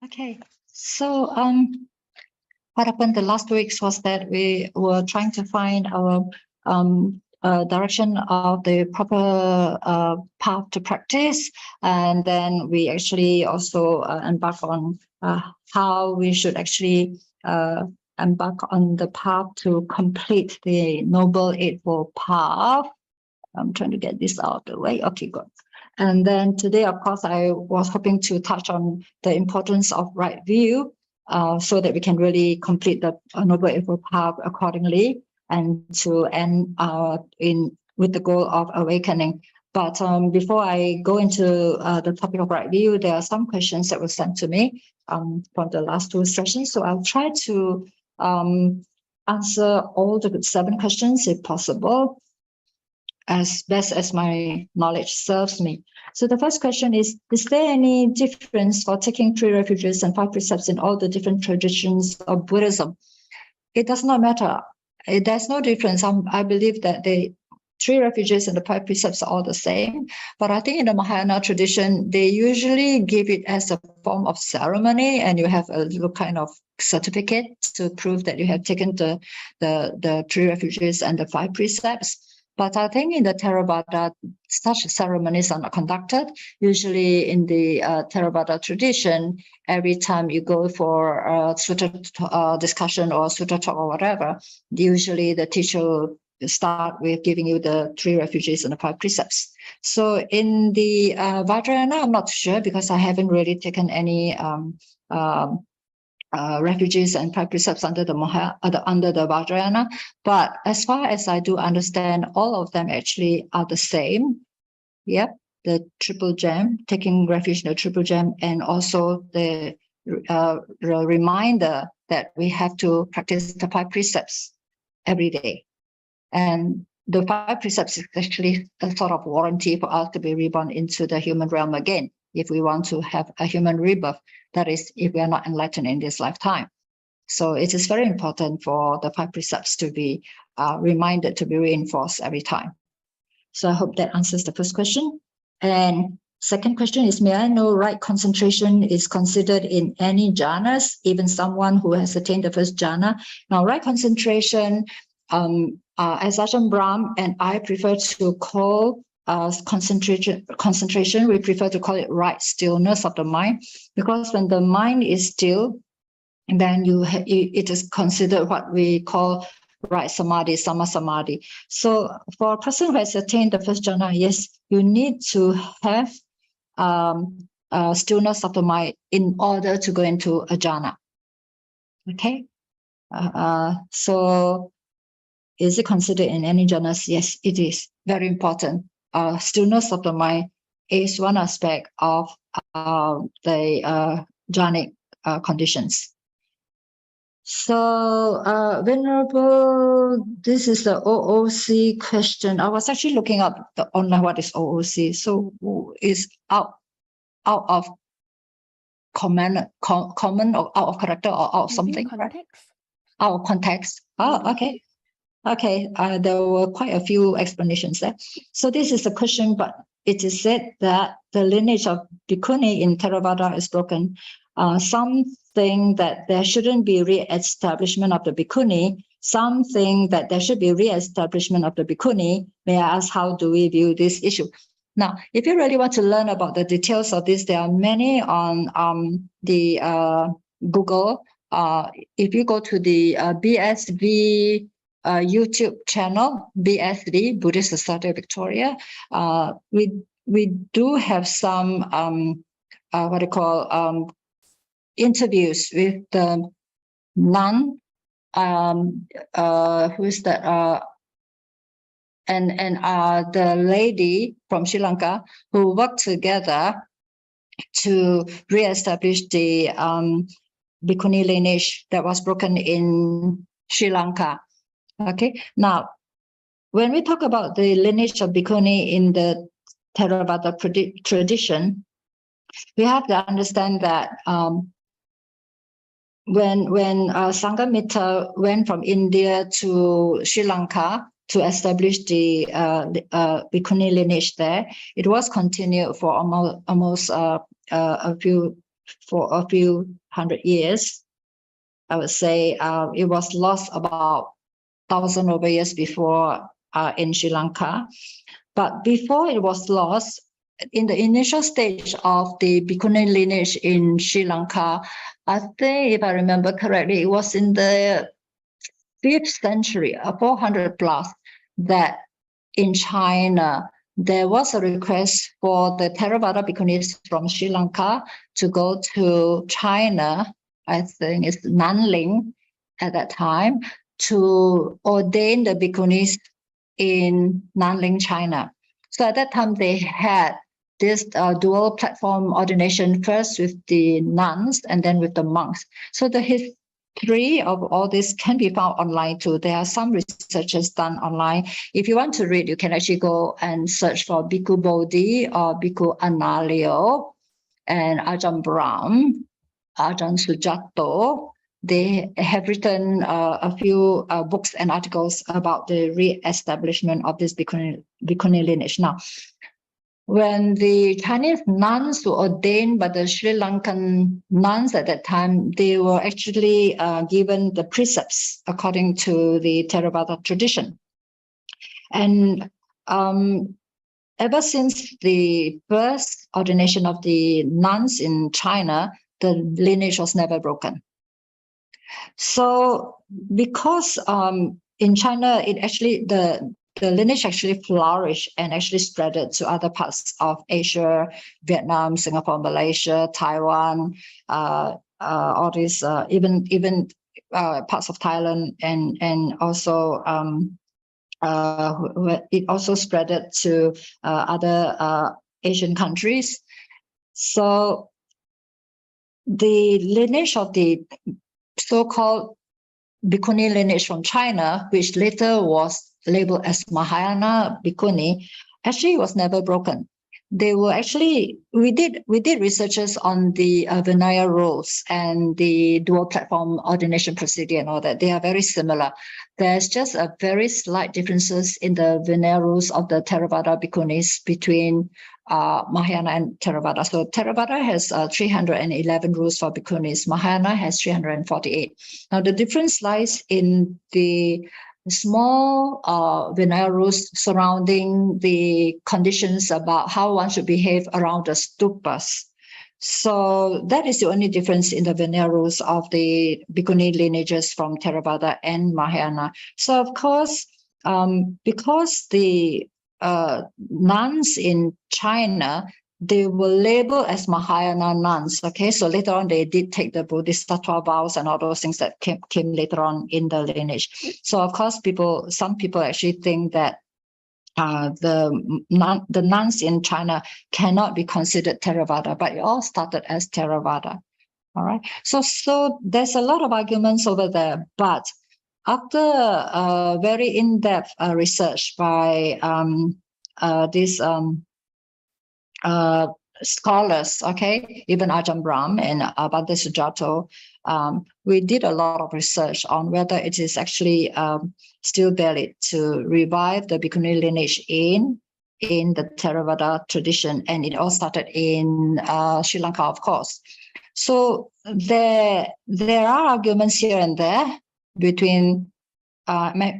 Okay, so what happened the last weeks was that we were trying to find our direction of the proper path to practice, and then we actually also embark on how we should actually embark on the path to complete the Noble Eightfold Path. I'm trying to get this out of the way. Okay, good. And then today, of course, I was hoping to touch on the importance of right view so that we can really complete the Noble Eightfold Path accordingly and to end with the goal of awakening. But before I go into the topic of right view, there are some questions that were sent to me from the last two sessions. So I'll try to answer all the 7 questions if possible, as best as my knowledge serves me. So the first question is there any difference for taking 3 refuges and 5 precepts in all the different traditions of Buddhism? It does not matter. There's no difference. I believe that the 3 refuges and the 5 precepts are all the same. But I think in the Mahayana tradition, they usually give it as a form of ceremony, and you have a little kind of certificate to prove that you have taken the 3 refuges and the 5 precepts. But I think in the Theravada, such ceremonies are not conducted. Usually in the Theravada tradition, every time you go for a sutta discussion or sutta talk or whatever, usually the teacher will start with giving you the 3 refuges and the 5 precepts. So in the Vajrayana, I'm not sure because I haven't really taken any refuges and 5 precepts under the Vajrayana, but as far as I do understand, all of them actually are the same. Yep, the triple gem, taking refuge in the triple gem, and also the reminder that we have to practice the 5 precepts every day. And the 5 precepts is actually a sort of warranty for us to be reborn into the human realm again, if we want to have a human rebirth. That is, if we are not enlightened in this lifetime. So it is very important for the 5 precepts to be reminded, to be reinforced every time. So I hope that answers the first question. And second question is, may I know right concentration is considered in any jhanas, even someone who has attained the first jhana? Now, right concentration, as Ajahn Brahm and I prefer to call concentration, we prefer to call it right stillness of the mind, because when the mind is still, then it is considered what we call right samadhi, sama samadhi. So for a person who has attained the first jhana, yes, you need to have stillness of the mind in order to go into a jhana. Okay, so is it considered in any jhanas? Yes, it is very important. Stillness of the mind is one aspect of the jhanic conditions. So, Venerable, this is the OOC question. I was actually looking up online what is OOC. So, is out of common or out of character or out of something? Context. Out of context. Oh, okay. Okay, there were quite a few explanations there. So this is a question, but it is said that the lineage of Bhikkhuni in Theravada is broken. Some think that there shouldn't be re-establishment of the Bhikkhuni. Some think that there should be re-establishment of the Bhikkhuni. May I ask, how do we view this issue? Now, if you really want to learn about the details of this, there are many on the Google. If you go to the BSV YouTube channel, BSV, Buddhist Society of Victoria, we do have some what I call interviews with the nun, who is that, and the lady from Sri Lanka who worked together to re-establish the Bhikkhuni lineage that was broken in Sri Lanka. Okay, now, when we talk about the lineage of Bhikkhuni in the Theravada tradition, we have to understand that when Sanghamitra went from India to Sri Lanka to establish the Bhikkhuni lineage there, it was continued for almost a few for a few hundred years. I would say it was lost about 1,000 over years before in Sri Lanka. But before it was lost, in the initial stage of the Bhikkhuni lineage in Sri Lanka, I think, if I remember correctly, it was in the 5th century, 400 plus, that in China, there was a request for the Theravada Bhikkhunis from Sri Lanka to go to China, I think it's Nanling at that time, to ordain the Bhikkhunis in Nanling, China. So at that time, they had this dual platform ordination, first with the nuns and then with the monks. So the history of all this can be found online too. There are some researches done online. If you want to read, you can actually go and search for Bhikkhu Bodhi or Bhikkhu Analio and Ajahn Brahm, Ajahn Sujato. They have written a few books and articles about the re-establishment of this Bhikkhuni lineage. Now, when the Chinese nuns were ordained by the Sri Lankan nuns at that time, they were actually given the precepts according to the Theravada tradition. And ever since the first ordination of the nuns in China, the lineage was never broken. So because in China, it actually the lineage actually flourished and actually spread it to other parts of Asia, Vietnam, Singapore, Malaysia, Taiwan, all these even parts of Thailand, and also it also spread it to other Asian countries. So the lineage of the so-called Bhikkhuni lineage from China, which later was labeled as Mahayana Bhikkhuni, actually was never broken. They were actually, we did researches on the Vinaya rules and the dual platform ordination procedure and all that. They are very similar. There's just a very slight differences in the Vinaya rules of the Theravada Bhikkhunis between Mahayana and Theravada. So Theravada has 311 rules for Bhikkhunis. Mahayana has 348. Now the difference lies in the small Vinaya rules surrounding the conditions about how one should behave around the stupas. So that is the only difference in the Vinaya rules of the Bhikkhuni lineages from Theravada and Mahayana. So of course, because the nuns in China, they were labeled as Mahayana nuns. Okay, so later on they did take the Bodhisattva vows and all those things that came later on in the lineage. So of course, some people actually think that the nuns in China cannot be considered Theravada, but it all started as Theravada. All right. So there's a lot of arguments over there, but after very in-depth research by these scholars, okay, even Ajahn Brahm and Bhante Sujato, we did a lot of research on whether it is actually still valid to revive the Bhikkhuni lineage in the Theravada tradition, and it all started in Sri Lanka, of course. So there are arguments here and there between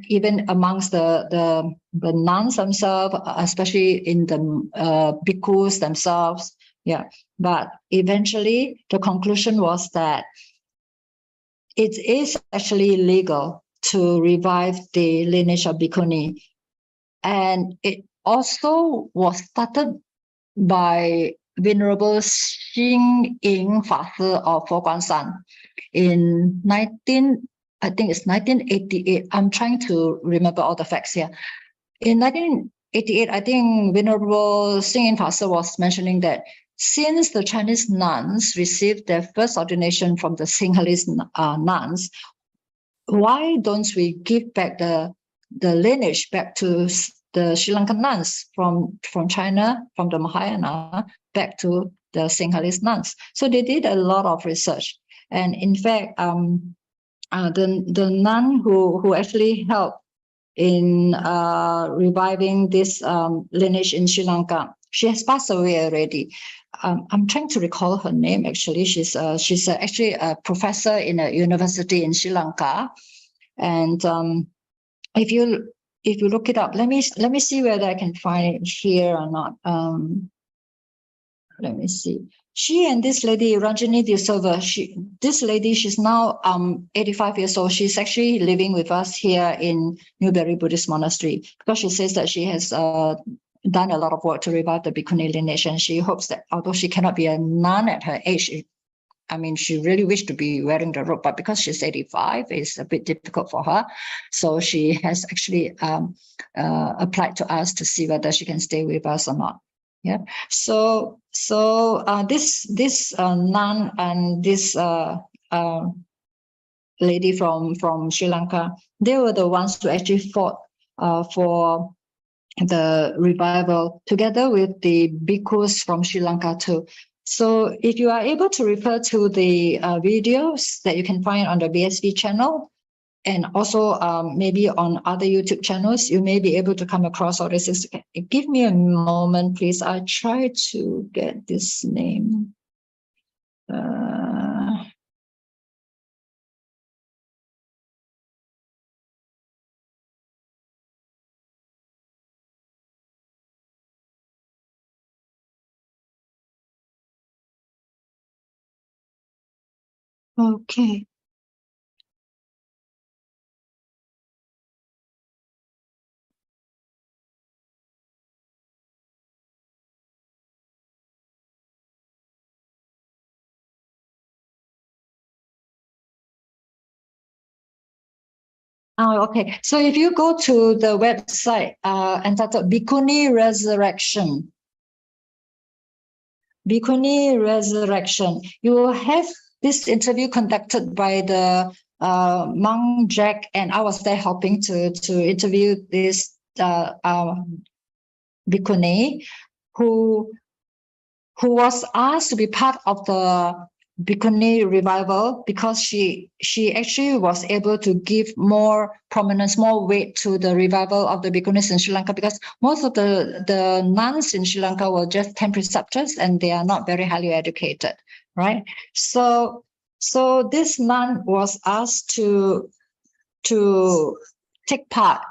even amongst the nuns themselves, especially in the bhikkhus themselves. Yeah, but eventually the conclusion was that it is actually legal to revive the lineage of Bhikkhuni. And it also was started by Venerable Xing Ying Fa Si of Fo-Guang-Shan in 1988. I'm trying to remember all the facts here. In 1988, I think Venerable Xing Ying Fa Si was mentioning that since the Chinese nuns received their first ordination from the Sinhalese nuns, why don't we give back the lineage back to the Sri Lankan nuns from China, from the Mahayana, back to the Sinhalese nuns? So they did a lot of research. And in fact, the nun who actually helped in reviving this lineage in Sri Lanka, she has passed away already. I'm trying to recall her name. Actually, she's actually a professor in a university in Sri Lanka. And if you look it up, let me see whether I can find it here or not. Let me see. She and this lady, Ranjini De Silva, this lady, she's now 85 years old. She's actually living with us here in Newbury Buddhist Monastery, because she says that she has done a lot of work to revive the Bhikkhuni lineage, and she hopes that although she cannot be a nun at her age, she really wished to be wearing the robe, but because she's 85, it's a bit difficult for her. So she has actually applied to us to see whether she can stay with us or not. Yeah. So this nun and this lady from Sri Lanka, they were the ones who actually fought for the revival together with the bhikkhus from Sri Lanka too. So if you are able to refer to the videos that you can find on the BSV channel, and also maybe on other YouTube channels, you may be able to come across all this. Give me a moment, please. I try to get this name. Okay. Oh, okay. So if you go to the website entitled Bhikkhuni Resurrection, you will have this interview conducted by the monk Jack, and I was there helping to interview this Bhikkhuni who was asked to be part of the Bhikkhuni revival, because she actually was able to give more prominence, more weight to the revival of the Bhikkhunis in Sri Lanka, because most of the nuns in Sri Lanka were just 10 preceptors and they are not very highly educated, right? So this nun was asked to take part.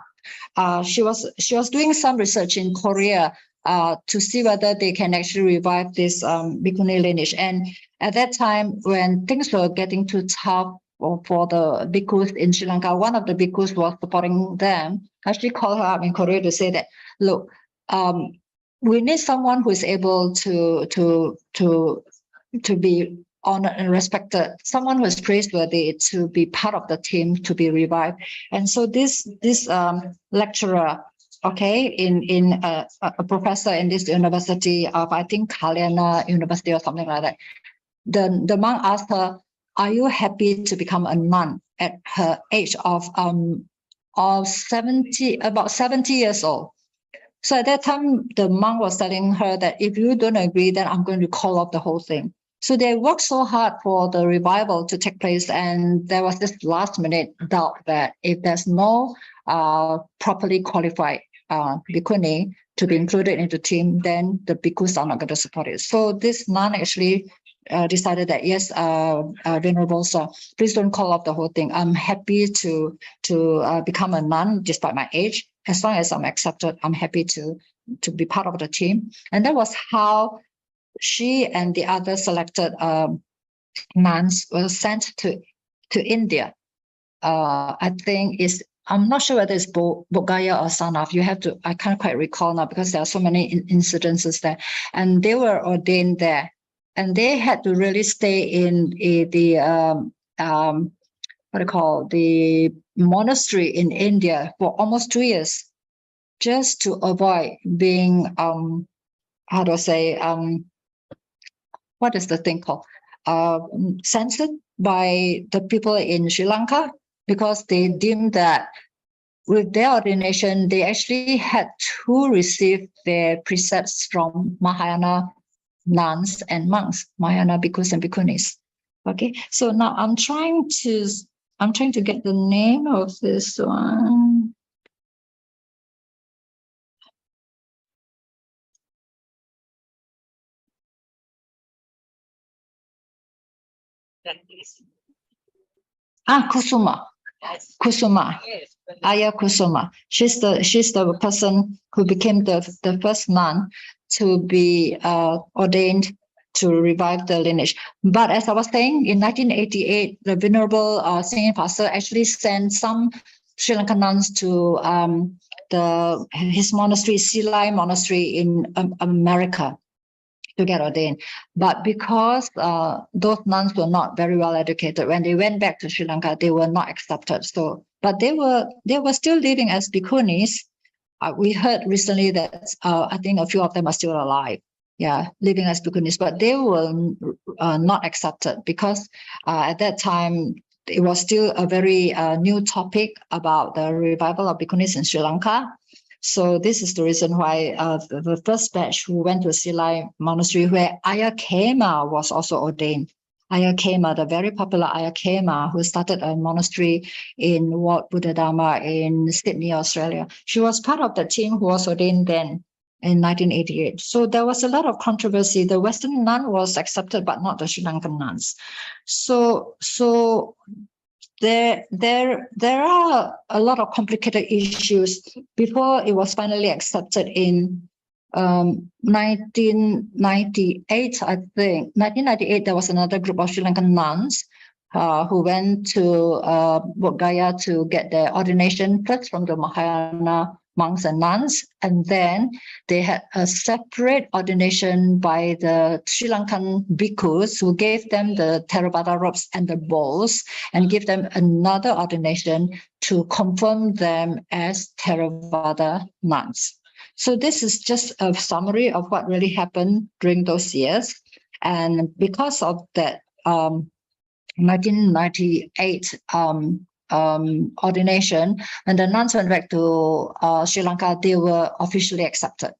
She was doing some research in Korea to see whether they can actually revive this Bhikkhuni lineage. And at that time, when things were getting too tough for the bhikkhus in Sri Lanka, one of the bhikkhus was supporting them. I actually called her up in Korea to say that, look, we need someone who is able to be honored and respected, someone who is praiseworthy to be part of the team to be revived. And so this lecturer, okay, in a professor in this university of, I think, Kalyana University or something like that, the monk asked her, are you happy to become a nun at her age of 70, about 70 years old? So at that time, the monk was telling her that if you don't agree, then I'm going to call off the whole thing. So they worked so hard for the revival to take place, and there was this last minute doubt that if there's no properly qualified bhikkhuni to be included into the team, then the bhikkhus are not going to support it. So this nun actually decided that, yes, Venerable Sir, please don't call off the whole thing. I'm happy to become a nun despite my age. As long as I'm accepted, I'm happy to be part of the team. And that was how she and the other selected nuns were sent to India. I think I'm not sure whether it's Bodh Gaya or Sanath. I can't quite recall now because there are so many incidences there. And they were ordained there. And they had to really stay in the the monastery in India for almost 2 years, just to avoid being what is the thing called? Censored by the people in Sri Lanka, because they deemed that with their ordination, they actually had to receive their precepts from Mahayana nuns and monks, Mahayana bhikkhus and bhikkhunis. Okay, so now I'm trying to get the name of this one. Kusuma. Kusuma. Ayya Kusuma. She's the person who became the first nun to be ordained to revive the lineage. But as I was saying, in 1988, the Venerable Singing Pastor actually sent some Sri Lankan nuns to his monastery, Silai Monastery in America, to get ordained. But because those nuns were not very well educated, when they went back to Sri Lanka, they were not accepted. So, but they were still living as bhikkhunis. We heard recently that I think a few of them are still alive. Yeah, living as bhikkhunis, but they were not accepted because at that time it was still a very new topic about the revival of bhikkhunis in Sri Lanka. So this is the reason why the first batch who went to Silai Monastery, where Ayya Khema was also ordained. Ayya Khema, the very popular Ayya Khema, who started a monastery in Wat Buddha Dhamma in Sydney, Australia. She was part of the team who was ordained then in 1988. So there was a lot of controversy. The Western nun was accepted, but not the Sri Lankan nuns. So there are a lot of complicated issues before it was finally accepted in 1998. I think 1998 there was another group of Sri Lankan nuns who went to Bodh Gaya to get their ordination, first from the Mahayana monks and nuns, and then they had a separate ordination by the Sri Lankan bhikkhus, who gave them the Theravada robes and the bowls, and give them another ordination to confirm them as Theravada nuns. So this is just a summary of what really happened during those years. And because of that 1998 ordination, when the nuns went back to Sri Lanka, they were officially accepted.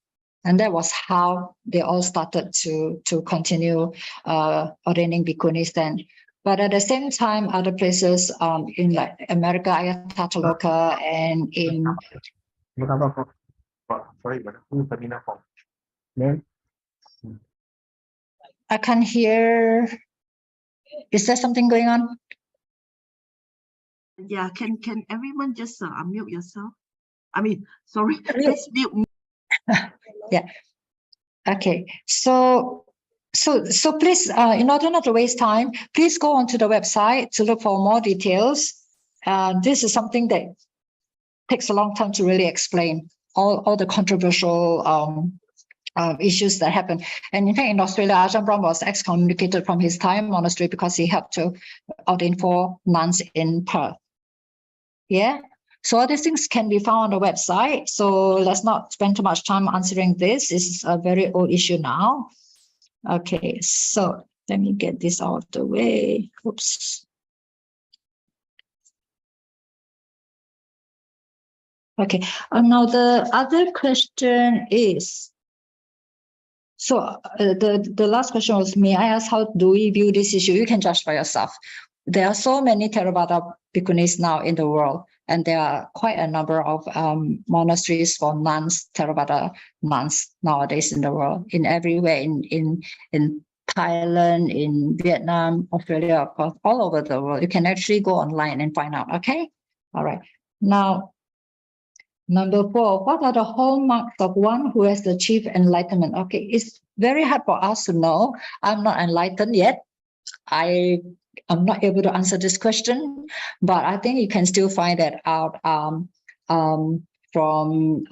And that was how they all started to continue ordaining bhikkhunis then. But at the same time, other places in like America, Ayya Tataloka, and in... I can't hear. Is there something going on? Yeah, can everyone just unmute yourself? I mean, sorry, let's mute. Yeah. Okay. So please, in order not to waste time, please go onto the website to look for more details. This is something that takes a long time to really explain all the controversial issues that happen. And in fact, in Australia, Ajahn Brahm was excommunicated from his Thai monastery because he had to ordain 4 nuns in Perth. Yeah. So all these things can be found on the website. So let's not spend too much time answering this. This is a very old issue now. Okay, so let me get this out of the way. Oops. Okay, now the other question is, so the last question was, may I ask, how do we view this issue? You can judge for yourself. There are so many Theravada bhikkhunis now in the world, and there are quite a number of monasteries for nuns, Theravada nuns nowadays in the world, in everywhere, in Thailand, in Vietnam, Australia, of course, all over the world. You can actually go online and find out, okay? All right. Now, number 4, what are the hallmarks of one who has achieved enlightenment? Okay, it's very hard for us to know. I'm not enlightened yet. I'm not able to answer this question, but I think you can still find that out from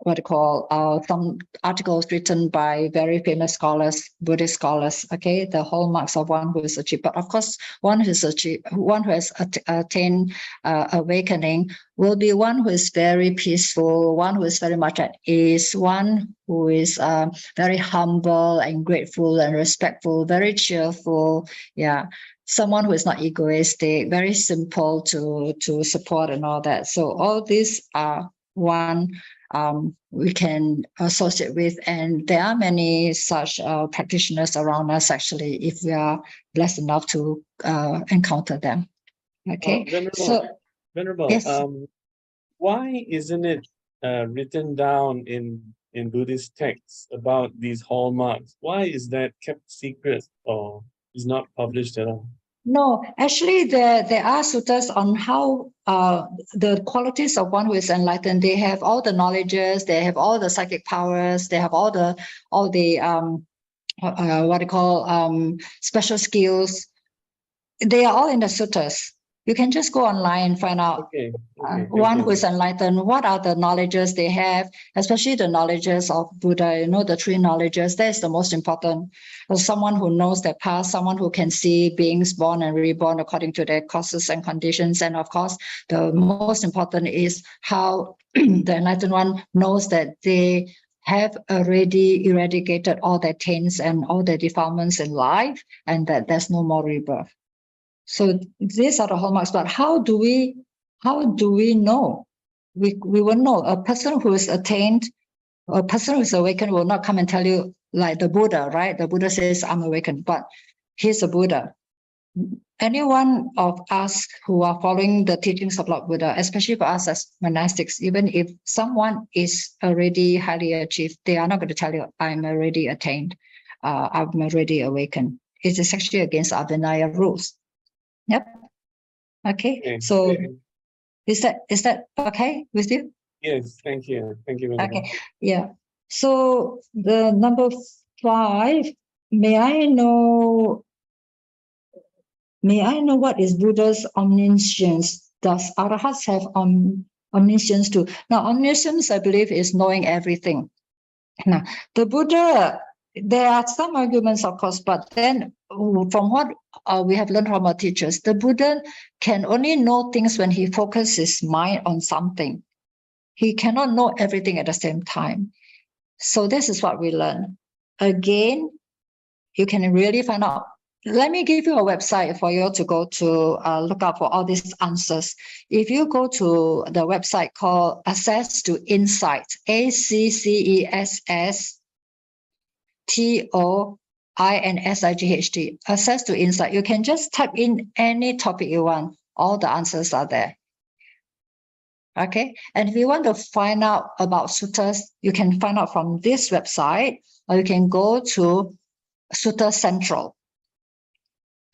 what you call some articles written by very famous scholars, Buddhist scholars. Okay, the hallmarks of one who is achieved. But of course, one who has attained awakening will be one who is very peaceful, one who is very much at ease, one who is very humble and grateful and respectful, very cheerful. Yeah. Someone who is not egoistic, very simple to support and all that. So all these are one we can associate with, and there are many such practitioners around us actually, if we are blessed enough to encounter them. Okay. Venerable, yes. Why isn't it written down in Buddhist texts about these hallmarks? Why is that kept secret or is not published at all? No, actually, there are suttas on how the qualities of one who is enlightened. They have all the knowledges, they have all the psychic powers, they have all the what you call special skills. They are all in the suttas. You can just go online and find out Okay. Thank one you. who is enlightened, what are the knowledges they have, especially the knowledges of Buddha, the three knowledges. That is the most important. Someone who knows their past, someone who can see beings born and reborn according to their causes and conditions. And of course, the most important is how the enlightened one knows that they have already eradicated all their taints and all their defilements in life, and that there's no more rebirth. So these are the hallmarks. But how do we know? We will know. A person who is attained, a person who is awakened will not come and tell you like the Buddha, right? The Buddha says, I'm awakened, but he's a Buddha. Any one of us who are following the teachings of Lord Buddha, especially for us as monastics, even if someone is already highly achieved, they are not going to tell you, I'm already attained, I'm already awakened. It is actually against our Vinaya rules. Yep. Okay. So is that okay with you? Yes, thank you. Thank you very much. Okay. Yeah. So the number 5, may I know what is Buddha's omniscience? Does arahats have omniscience too? Now, omniscience, I believe, is knowing everything. Now, the Buddha, there are some arguments, of course, but then from what we have learned from our teachers, the Buddha can only know things when he focuses his mind on something. He cannot know everything at the same time. So this is what we learn. Again, you can really find out. Let me give you a website for you to go to look up for all these answers. If you go to the website called Access to Insight, ACCESSTOINSIGHT, Access to Insight. You can just type in any topic you want. All the answers are there. Okay, and if you want to find out about suttas, you can find out from this website, or you can go to Sutta Central.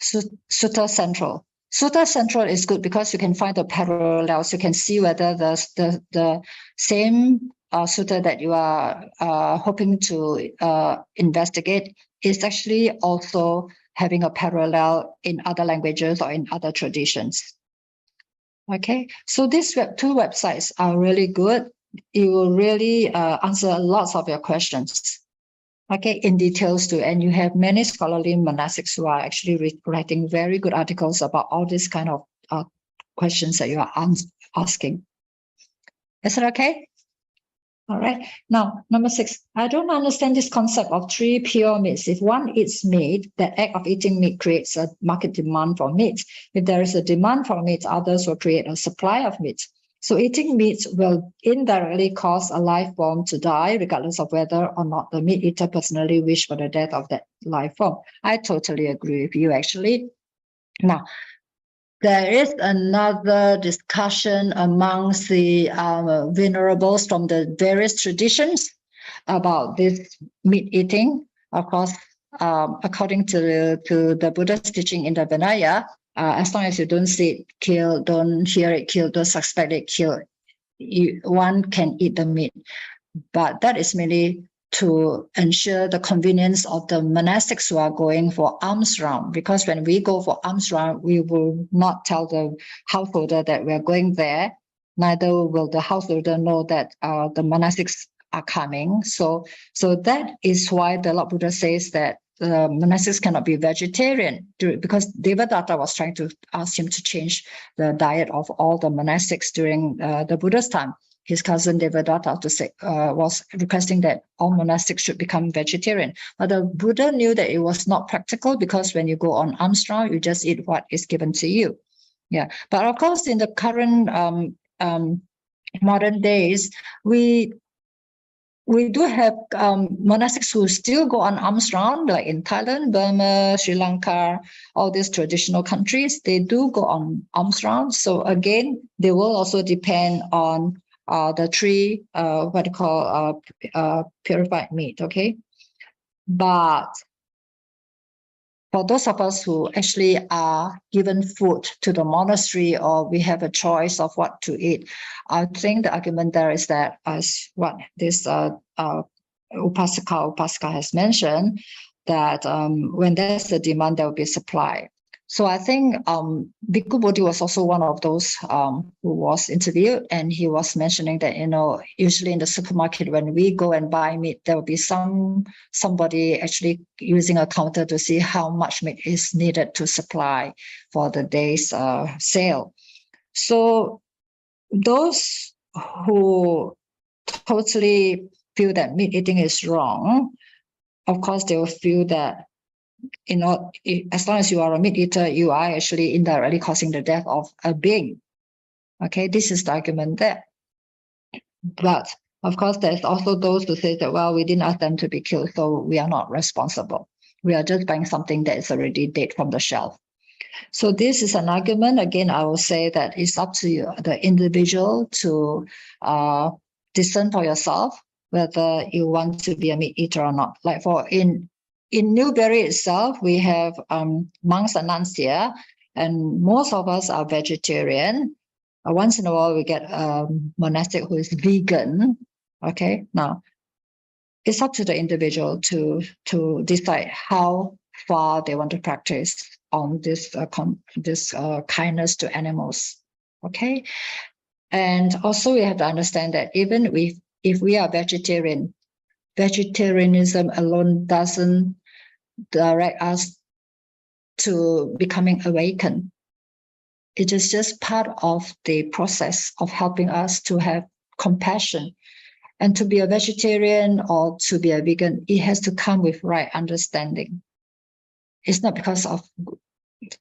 Sutta Central. Sutta Central is good because you can find the parallels. You can see whether the same sutta that you are hoping to investigate is actually also having a parallel in other languages or in other traditions. Okay, so these two websites are really good. It will really answer lots of your questions. Okay, in details too. And you have many scholarly monastics who are actually writing very good articles about all these kind of questions that you are asking. Is that okay? All right. Now, number 6, I don't understand this concept of 3 pure meats. If one eats meat, the act of eating meat creates a market demand for meat. If there is a demand for meat, others will create a supply of meat. So eating meat will indirectly cause a life form to die, regardless of whether or not the meat eater personally wished for the death of that life form. I totally agree with you, actually. Now, there is another discussion amongst the venerables from the various traditions about this meat eating. Of course, according to the Buddha's teaching in the Vinaya, as long as you don't see it kill, don't hear it kill, don't suspect it kill, one can eat the meat. But that is merely to ensure the convenience of the monastics who are going for alms round. Because when we go for alms round, we will not tell the householder that we are going there. Neither will the householder know that the monastics are coming. So that is why the Lord Buddha says that monastics cannot be vegetarian, because Devadatta was trying to ask him to change the diet of all the monastics during the Buddha's time. His cousin Devadatta was requesting that all monastics should become vegetarian. But the Buddha knew that it was not practical, because when you go on alms round, you just eat what is given to you. Yeah. But of course, in the current modern days, we do have monastics who still go on alms round, like in Thailand, Burma, Sri Lanka, all these traditional countries, they do go on alms round. So again, they will also depend on the 3 what you call purified meat. Okay, but for those of us who actually are given food to the monastery, or we have a choice of what to eat, I think the argument there is that, as what this Upasaka has mentioned, that when there's a demand, there will be supply. So I think Bhikkhu Bodhi was also one of those who was interviewed, and he was mentioning that, usually in the supermarket, when we go and buy meat, there will be somebody actually using a counter to see how much meat is needed to supply for the day's sale. So those who totally feel that meat eating is wrong, of course, they will feel that, as long as you are a meat eater, you are actually indirectly causing the death of a being. Okay, this is the argument there. But of course, there's also those who say that, well, we didn't ask them to be killed, so we are not responsible. We are just buying something that is already dead from the shelf. So this is an argument. Again, I will say that it's up to you, the individual, to discern for yourself whether you want to be a meat eater or not. Like in Newbury itself, we have monks and nuns here, and most of us are vegetarian. Once in a while, we get a monastic who is vegan. Okay, now it's up to the individual to decide how far they want to practice on this kindness to animals. Okay, and also we have to understand that even if we are vegetarian, vegetarianism alone doesn't direct us to becoming awakened. It is just part of the process of helping us to have compassion. And to be a vegetarian or to be a vegan, it has to come with right understanding. It's not because of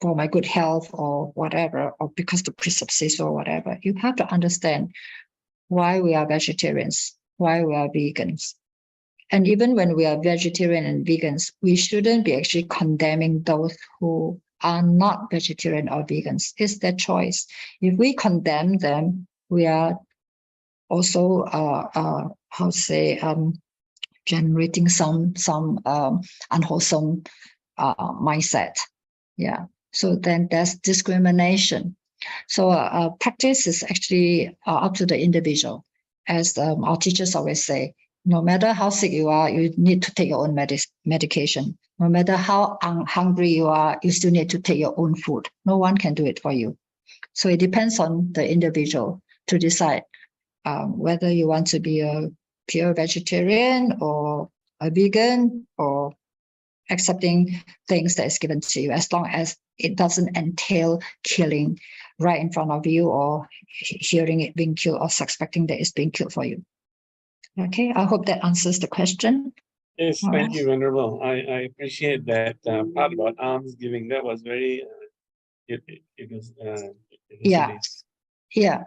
for my good health or whatever, or because the precept says or whatever. You have to understand why we are vegetarians, why we are vegans. And even when we are vegetarian and vegans, we shouldn't be actually condemning those who are not vegetarian or vegans. It's their choice. If we condemn them, we are also generating some unwholesome mindset. Yeah. So then there's discrimination. So practice is actually up to the individual. As our teachers always say, no matter how sick you are, you need to take your own medication. No matter how hungry you are, you still need to take your own food. No one can do it for you. So it depends on the individual to decide whether you want to be a pure vegetarian or a vegan, or accepting things that is given to you, as long as it doesn't entail killing right in front of you, or hearing it being killed, or suspecting that it's being killed for you. Okay, I hope that answers the question. Yes, thank you, Venerable. I appreciate that part about alms giving. That was very, Yeah.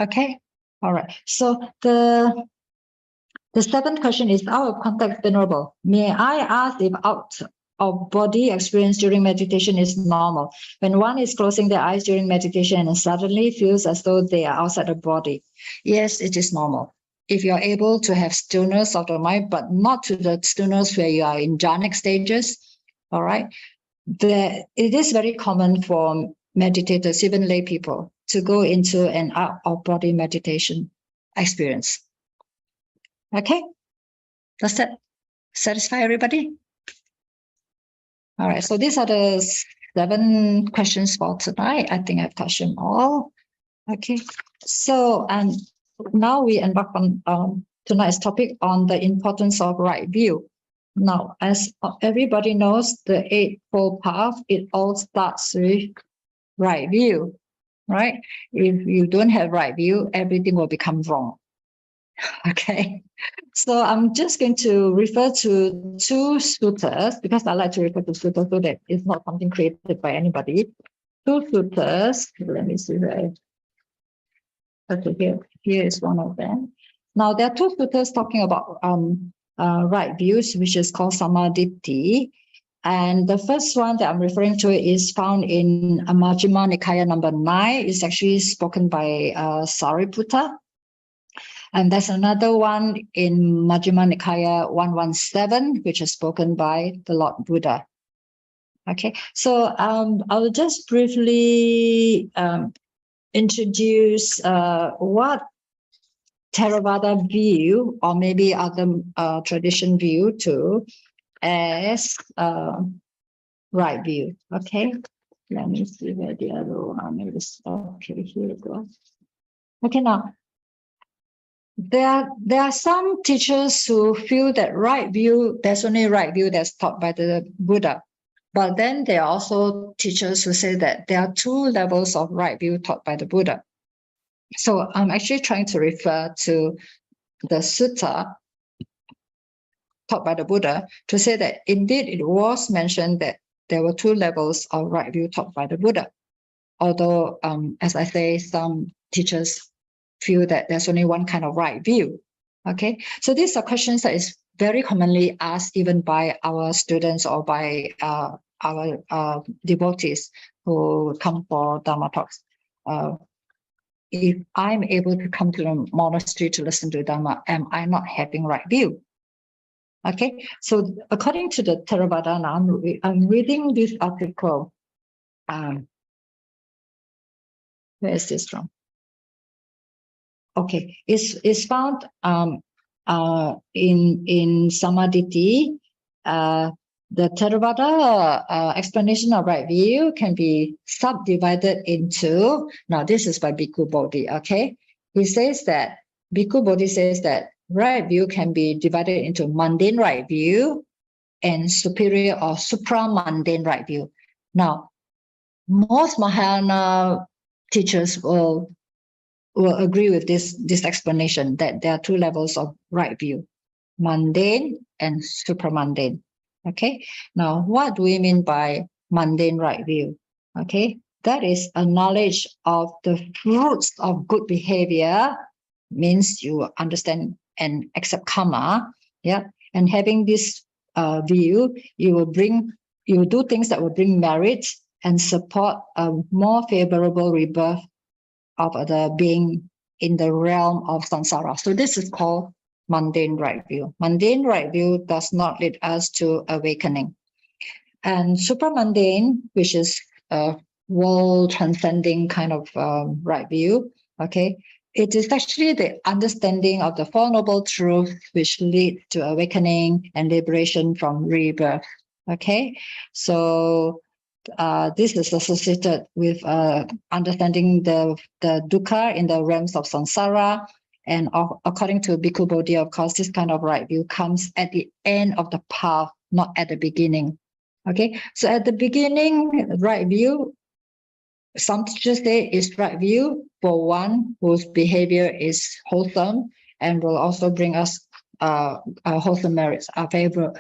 Okay. All right. So the seventh question is out of context, Venerable. May I ask if out of body experience during meditation is normal? When one is closing their eyes during meditation and suddenly feels as though they are outside the body. Yes, it is normal. If you're able to have stillness of the mind, but not to the stillness where you are in jhanic stages, all right? It is very common for meditators, even lay people, to go into an out-of-body meditation experience. Okay? Does that satisfy everybody? All right, so these are the 7 questions for tonight. I think I've touched them all. Okay, so now we embark on tonight's topic on the importance of right view. Now, as everybody knows, the Eightfold Path, it all starts with right view, right? If you don't have right view, everything will become wrong. Okay, so I'm just going to refer to 2 suttas, because I like to refer to suttas so that it's not something created by anybody. 2 suttas, let me see where. Okay, here is one of them. Now, there are 2 suttas talking about right views, which is called Samaditthi. And the first one that I'm referring to is found in Majjhima Nikaya number 9. It's actually spoken by Sariputta. And there's another one in Majjhima Nikaya 117, which is spoken by the Lord Buddha. Okay, so I will just briefly introduce what Theravada view, or maybe other tradition view too, as right view. Okay, let me see where the other one is. Okay, here we go. Okay, now there are some teachers who feel that right view, there's only right view that's taught by the Buddha. But then there are also teachers who say that there are two levels of right view taught by the Buddha. So I'm actually trying to refer to the sutta taught by the Buddha to say that indeed it was mentioned that there were two levels of right view taught by the Buddha. Although, as I say, some teachers feel that there's only one kind of right view. Okay, so these are questions that is very commonly asked even by our students or by our devotees who come for Dhamma talks. If I'm able to come to the monastery to listen to Dhamma, am I not having right view? Okay, so according to the Theravada, I'm reading this article. Where is this from? Okay, it's found in Samadhi. The Theravada explanation of right view can be subdivided into, now this is by Bhikkhu Bodhi, okay? He says that, Bhikkhu Bodhi says that right view can be divided into mundane right view and superior or supra-mundane right view. Now, most Mahayana teachers will agree with this explanation that there are two levels of right view, mundane and supramundane. Okay, now what do we mean by mundane right view? Okay, that is a knowledge of the fruits of good behavior, means you understand and accept karma. Yeah, and having this view, you will do things that will bring merit and support a more favorable rebirth of the being in the realm of samsara. So this is called mundane right view. Mundane right view does not lead us to awakening. And supramundane, which is a world transcending kind of right view, okay, it is actually the understanding of the Four Noble Truths which lead to awakening and liberation from rebirth. Okay, so this is associated with understanding the dukkha in the realms of samsara. And according to Bhikkhu Bodhi, of course, this kind of right view comes at the end of the path, not at the beginning. Okay, so at the beginning, right view, some teachers say is right view for one whose behavior is wholesome and will also bring us wholesome merits,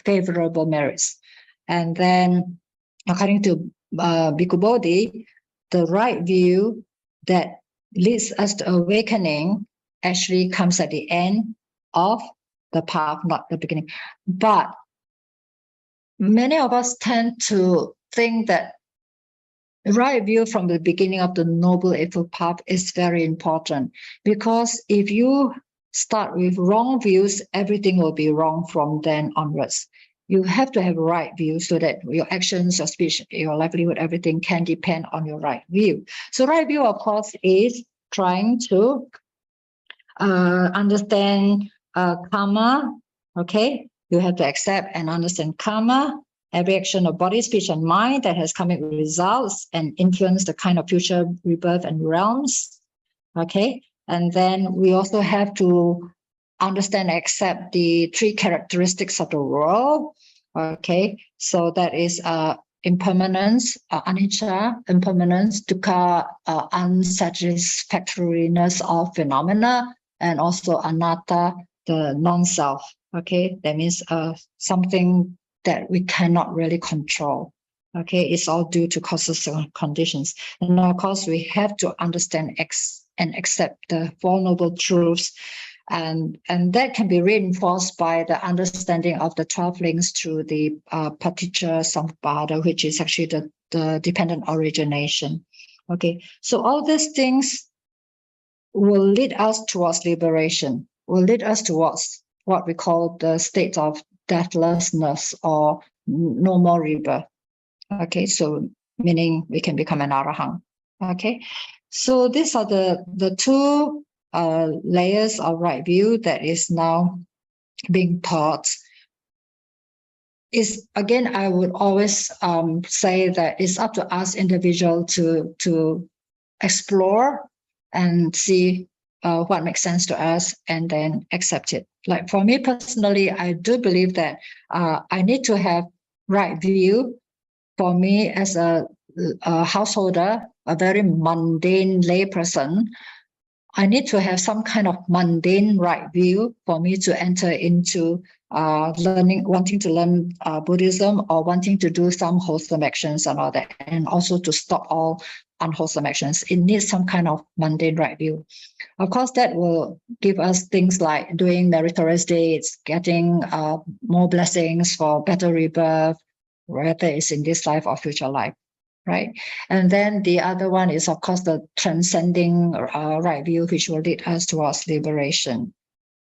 favorable merits. And then, according to Bhikkhu Bodhi, the right view that leads us to awakening actually comes at the end of the path, not the beginning. But many of us tend to think that right view from the beginning of the Noble Eightfold Path is very important, because if you start with wrong views, everything will be wrong from then onwards. You have to have a right view so that your actions, your speech, your livelihood, everything can depend on your right view. So right view, of course, is trying to understand karma. Okay, you have to accept and understand karma. Every action of body, speech, and mind that has karmic results and influence the kind of future rebirth and realms. Okay, and then we also have to understand and accept the three characteristics of the world. Okay, so that is impermanence, anicca, impermanence, dukkha, unsatisfactoriness of phenomena, and also anatta, the non-self. Okay, that means something that we cannot really control. Okay, it's all due to causes and conditions. And of course, we have to understand and accept the Four Noble Truths. And that can be reinforced by the understanding of the 12 links through the Paticca Samuppada, which is actually the dependent origination. Okay, so all these things will lead us towards liberation, will lead us towards what we call the state of deathlessness or no more rebirth. Okay, so meaning we can become an arahant. Okay, so these are the two layers of right view that is now being taught. Is again, I would always say that it's up to us individual to explore and see what makes sense to us and then accept it. Like for me personally, I do believe that I need to have right view. For me as a householder, a very mundane lay person, I need to have some kind of mundane right view for me to enter into wanting to learn Buddhism or wanting to do some wholesome actions and all that, and also to stop all unwholesome actions. It needs some kind of mundane right view. Of course, that will give us things like doing meritorious deeds, getting more blessings for better rebirth, whether it's in this life or future life. Right. And then the other one is, of course, the transcending right view, which will lead us towards liberation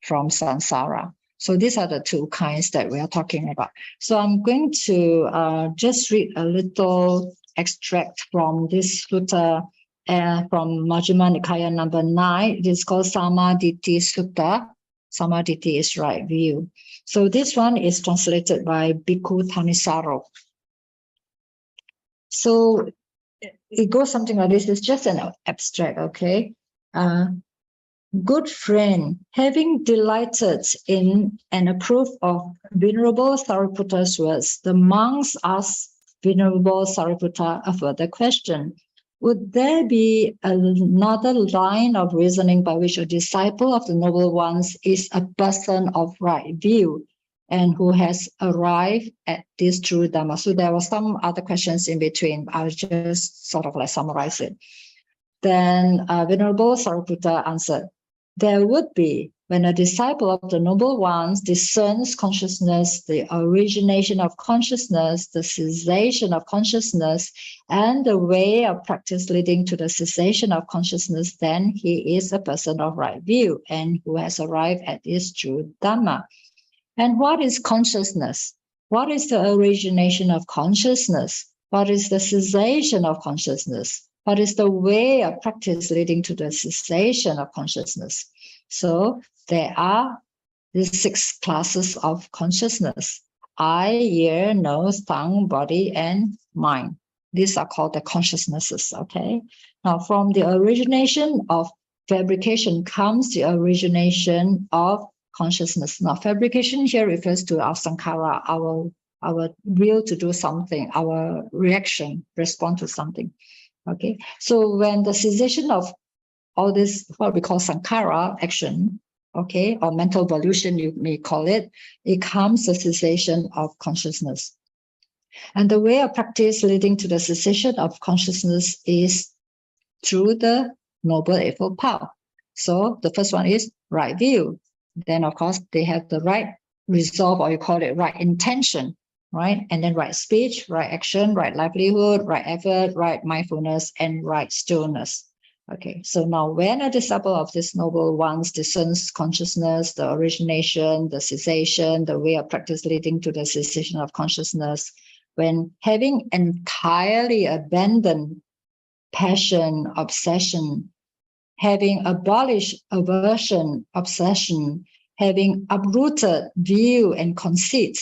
from samsara. So these are the two kinds that we are talking about. So I'm going to just read a little extract from this sutta from Majjhima Nikaya number 9. It is called Samaditi Sutta. Samaditi is right view. So this one is translated by Bhikkhu Thanisaro. So it goes something like this. It's just an abstract, okay? Good friend, having delighted in and approved of Venerable Sariputta's words, the monks asked Venerable Sariputta a further question. Would there be another line of reasoning by which a disciple of the Noble Ones is a person of right view and who has arrived at this true Dhamma? So there were some other questions in between. I'll just sort of like summarize it. Then Venerable Sariputta answered, there would be when a disciple of the Noble Ones discerns consciousness, the origination of consciousness, the cessation of consciousness, and the way of practice leading to the cessation of consciousness, then he is a person of right view and who has arrived at this true Dhamma. And what is consciousness? What is the origination of consciousness? What is the cessation of consciousness? What is the way of practice leading to the cessation of consciousness? So there are these 6 classes of consciousness: eye, ear, nose, tongue, body, and mind. These are called the consciousnesses, okay? Now, from the origination of fabrication comes the origination of consciousness. Now, fabrication here refers to our sankhara, our will to do something, our reaction, respond to something. Okay, so when the cessation of all this, what we call sankhara action, okay, or mental evolution, you may call it, it comes the cessation of consciousness. And the way of practice leading to the cessation of consciousness is through the Noble Eightfold Path. So the first one is right view. Then, of course, they have the right resolve, or you call it right intention, right? And then right speech, right action, right livelihood, right effort, right mindfulness, and right stillness. Okay, so now when a disciple of this Noble Ones discerns consciousness, the origination, the cessation, the way of practice leading to the cessation of consciousness, when having entirely abandoned passion, obsession, having abolished aversion, obsession, having uprooted view and conceit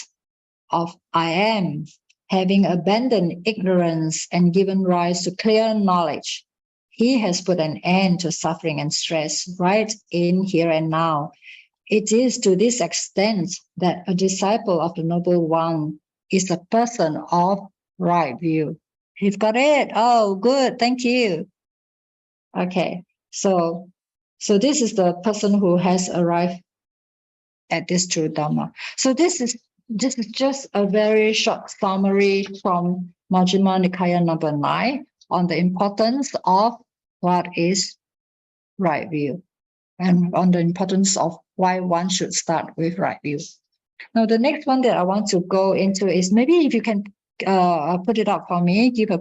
of I am, having abandoned ignorance and given rise to clear knowledge, he has put an end to suffering and stress right in here and now. It is to this extent that a disciple of the Noble One is a person of right view. You've got it? Oh, good. Thank you. Okay. So this is the person who has arrived at this true Dhamma. So this is just a very short summary from Majjhima Nikaya number 9 on the importance of what is right view and on the importance of why one should start with right view. Now, the next one that I want to go into is, maybe if you can put it up for me, give a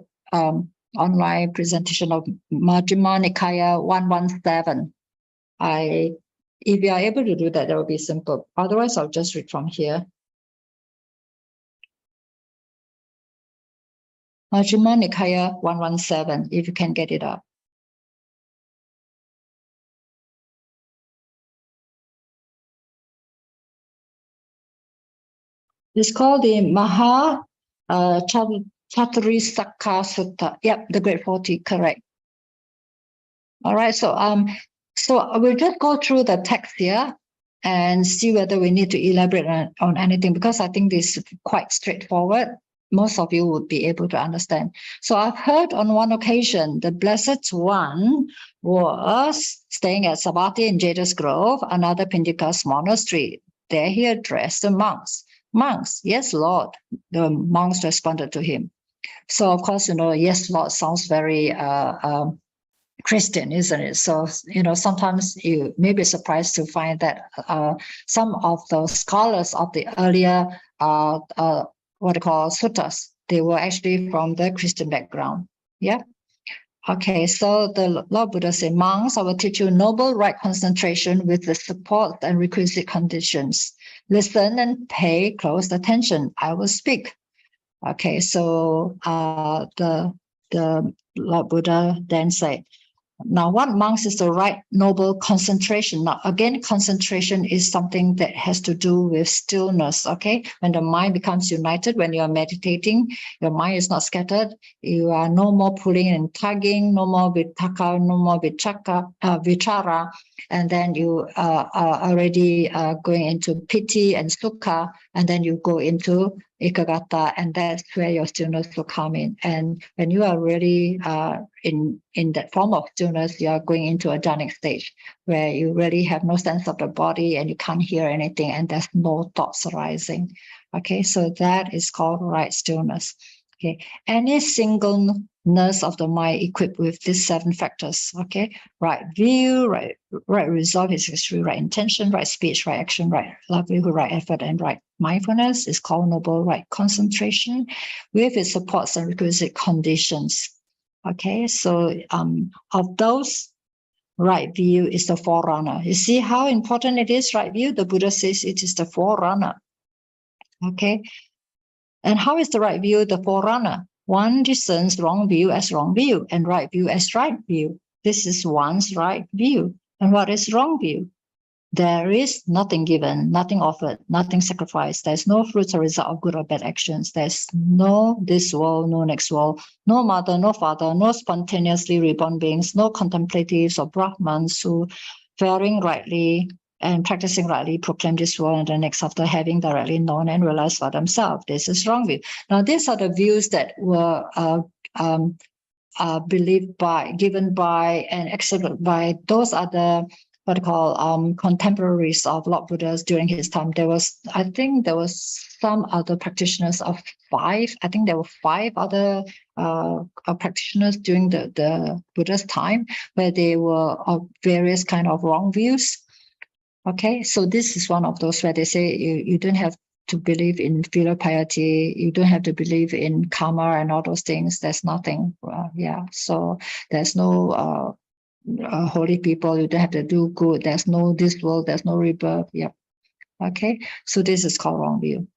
online presentation of Majjhima Nikaya 117. If you are able to do that, that would be simple. Otherwise, I'll just read from here. Majjhima Nikaya 117, if you can get it up. It's called the Chaturisakha Sutta. Yep, the Great 40, correct. All right, so we'll just go through the text here and see whether we need to elaborate on anything, because I think this is quite straightforward. Most of you would be able to understand. So I've heard on one occasion, the Blessed One was staying at Savatthi in Jada's Grove, another Pindikas monastery. There he addressed the monks. Monks, yes, Lord. The monks responded to him. So of course, yes, Lord sounds very Christian, isn't it? So, sometimes you may be surprised to find that some of the scholars of the earlier, suttas, they were actually from the Christian background. Yeah. Okay, so the Lord Buddha said, monks, I will teach you noble right concentration with the support and requisite conditions. Listen and pay close attention. I will speak. Okay, so the Lord Buddha then said, now, what monks is the right noble concentration? Now, again, concentration is something that has to do with stillness, okay? When the mind becomes united, when you are meditating, your mind is not scattered. You are no more pulling and tugging, no more vitakka, no more vichara. And then you are already going into piti and sukha, and then you go into ekagata, and that's where your stillness will come in. And when you are really in that form of stillness, you are going into a jhanic stage where you really have no sense of the body and you can't hear anything, and there's no thoughts arising. Okay, so that is called right stillness. Okay, any singleness of the mind equipped with these 7 factors. Okay, right view, right resolve is history, right intention, right speech, right action, right livelihood, right effort, and right mindfulness is called noble right concentration with its supports and requisite conditions. Okay, so of those, right view is the forerunner. You see how important it is, right view? The Buddha says it is the forerunner. Okay, and how is the right view the forerunner? One discerns wrong view as wrong view and right view as right view. This is one's right view. And what is wrong view? There is nothing given, nothing offered, nothing sacrificed. There's no fruits or result of good or bad actions. There's no this world, no next world, no mother, no father, no spontaneously reborn beings, no contemplatives or Brahmans who, faring rightly and practicing rightly, proclaim this world and the next after having directly known and realized for themselves. This is wrong view. Now, these are the views that were believed by, given by, and accepted by those other contemporaries of Lord Buddha during his time. I think there was some other practitioners of 5. I think there were 5 other practitioners during the Buddha's time where they were of various kind of wrong views. Okay, so this is one of those where they say you don't have to believe in filial piety, you don't have to believe in karma and all those things. There's nothing. So there's no holy people. You don't have to do good. There's no this world. There's no rebirth. Yep. Okay, so this is called wrong view.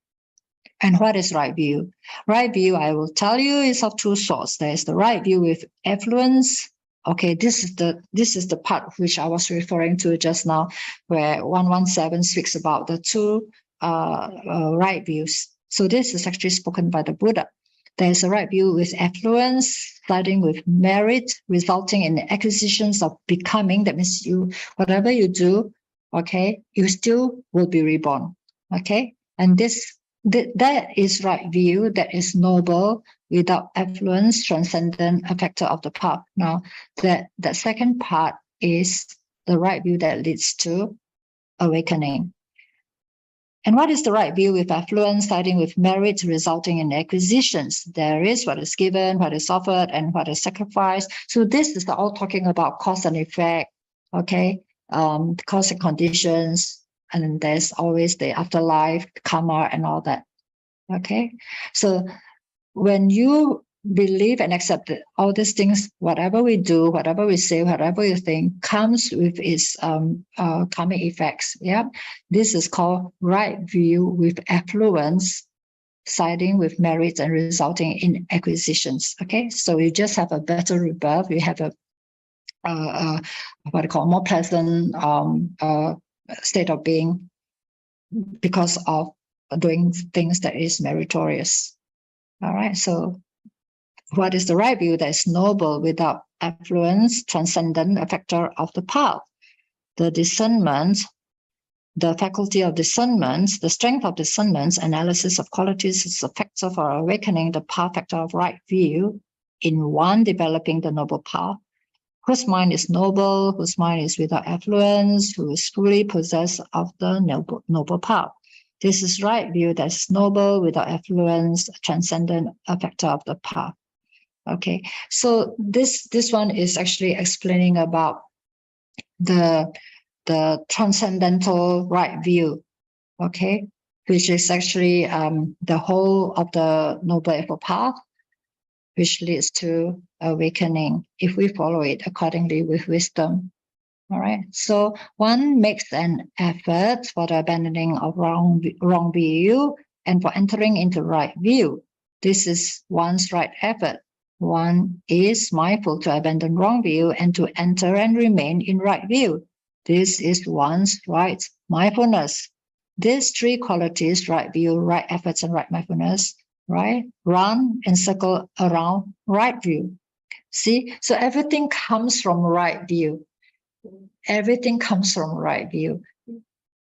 And what is right view? Right view, I will tell you, is of 2 sorts. There is the right view with affluence. Okay, this is the part which I was referring to just now, where 117 speaks about the 2 right views. So this is actually spoken by the Buddha. There is a right view with affluence, starting with merit, resulting in acquisitions of becoming. That means whatever you do, okay, you still will be reborn. Okay, and that is right view, that is noble, without affluence, transcendent, a factor of the path. Now, the second part is the right view that leads to awakening. And what is the right view with affluence, starting with merit, resulting in acquisitions? There is what is given, what is offered, and what is sacrificed. So this is all talking about cause and effect, okay? Cause and conditions, and there's always the afterlife, karma, and all that, okay? So when you believe and accept that all these things, whatever we do, whatever we say, whatever we think, comes with its karmic effects. Yeah, this is called right view with affluence, siding with merits and resulting in acquisitions. Okay, so you just have a better rebirth. You have a what I call more pleasant state of being because of doing things that is meritorious. All right, so what is the right view? That is noble, without affluence, transcendent, a factor of the path. The discernment, the faculty of discernment, the strength of discernment, analysis of qualities is a factor for awakening the path factor of right view in one developing the noble path, whose mind is noble, whose mind is without affluence, who is fully possessed of the noble path. This is right view that's noble, without affluence, transcendent, a factor of the path. Okay, so this one is actually explaining about the transcendental right view, okay, which is actually the whole of the Noble Eightfold Path, which leads to awakening if we follow it accordingly with wisdom. All right, so one makes an effort for the abandoning of wrong view and for entering into right view. This is one's right effort. One is mindful to abandon wrong view and to enter and remain in right view. This is one's right mindfulness. These three qualities, right view, right efforts, and right mindfulness, right, run and circle around right view. See, so everything comes from right view. Everything comes from right view.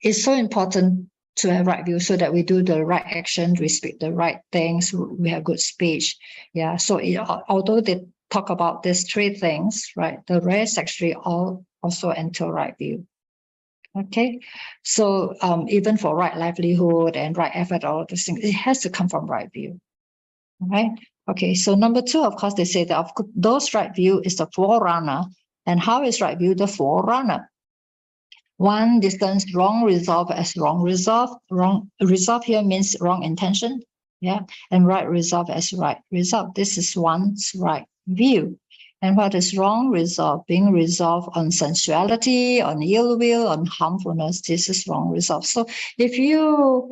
It's so important to have right view so that we do the right action, we speak the right things, we have good speech. Yeah, so although they talk about these three things, right, the rest actually all also enter right view. Okay, so even for right livelihood and right effort, all of these things, it has to come from right view. All right. Okay, so number two, of course, they say that of course, those right view is the forerunner. And how is right view the forerunner? One discerns wrong resolve as wrong resolve. Wrong resolve here means wrong intention. Yeah, and right resolve as right resolve. This is one's right view. And what is wrong resolve? Being resolved on sensuality, on ill will, on harmfulness. This is wrong resolve. So if you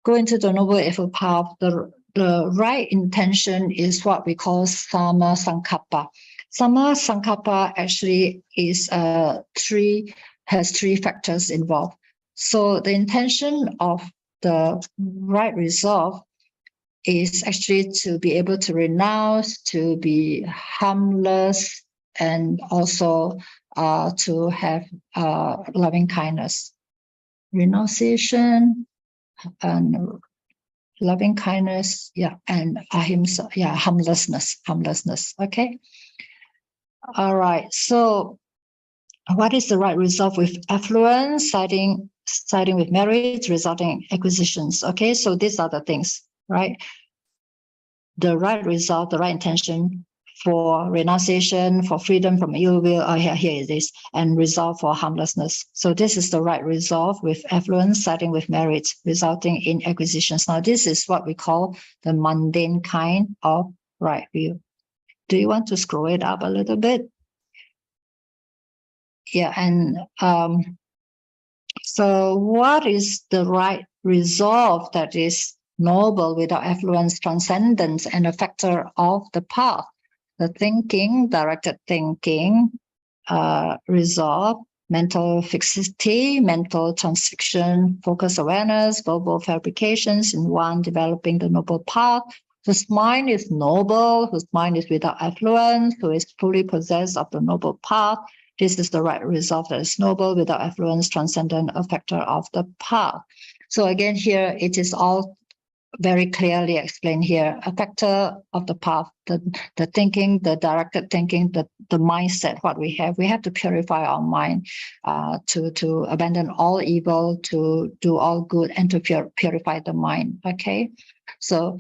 go into the Noble Eightfold Path, the right intention is what we call Sama Sankappa. Sama Sankappa actually is has three factors involved. So the intention of the right resolve is actually to be able to renounce, to be harmless, and also to have loving kindness, renunciation, and loving kindness, yeah, and ahimsa, yeah, harmlessness. Okay. All right. So, what is the right resolve with affluence, siding with merit, resulting in acquisitions? Okay. So these are the things, right? The right resolve, the right intention for renunciation, for freedom from ill will. Oh, here it is, and resolve for harmlessness. So this is the right resolve with affluence, siding with merit, resulting in acquisitions. Now, this is what we call the mundane kind of right view. Do you want to scroll it up a little bit? Yeah, and so what is the right resolve that is noble, without affluence, transcendence, and a factor of the path? The thinking, directed thinking, resolve, mental fixity, mental transfixion, focus awareness, verbal fabrications in one, developing the noble path, whose mind is noble, whose mind is without affluence, who is fully possessed of the noble path. This is the right resolve that is noble, without affluence, transcendent, a factor of the path. So again, here it is all very clearly explained here. A factor of the path, the thinking, the directed thinking, the mindset, what we have to purify our mind, to abandon all evil, to do all good, and to purify the mind. Okay, so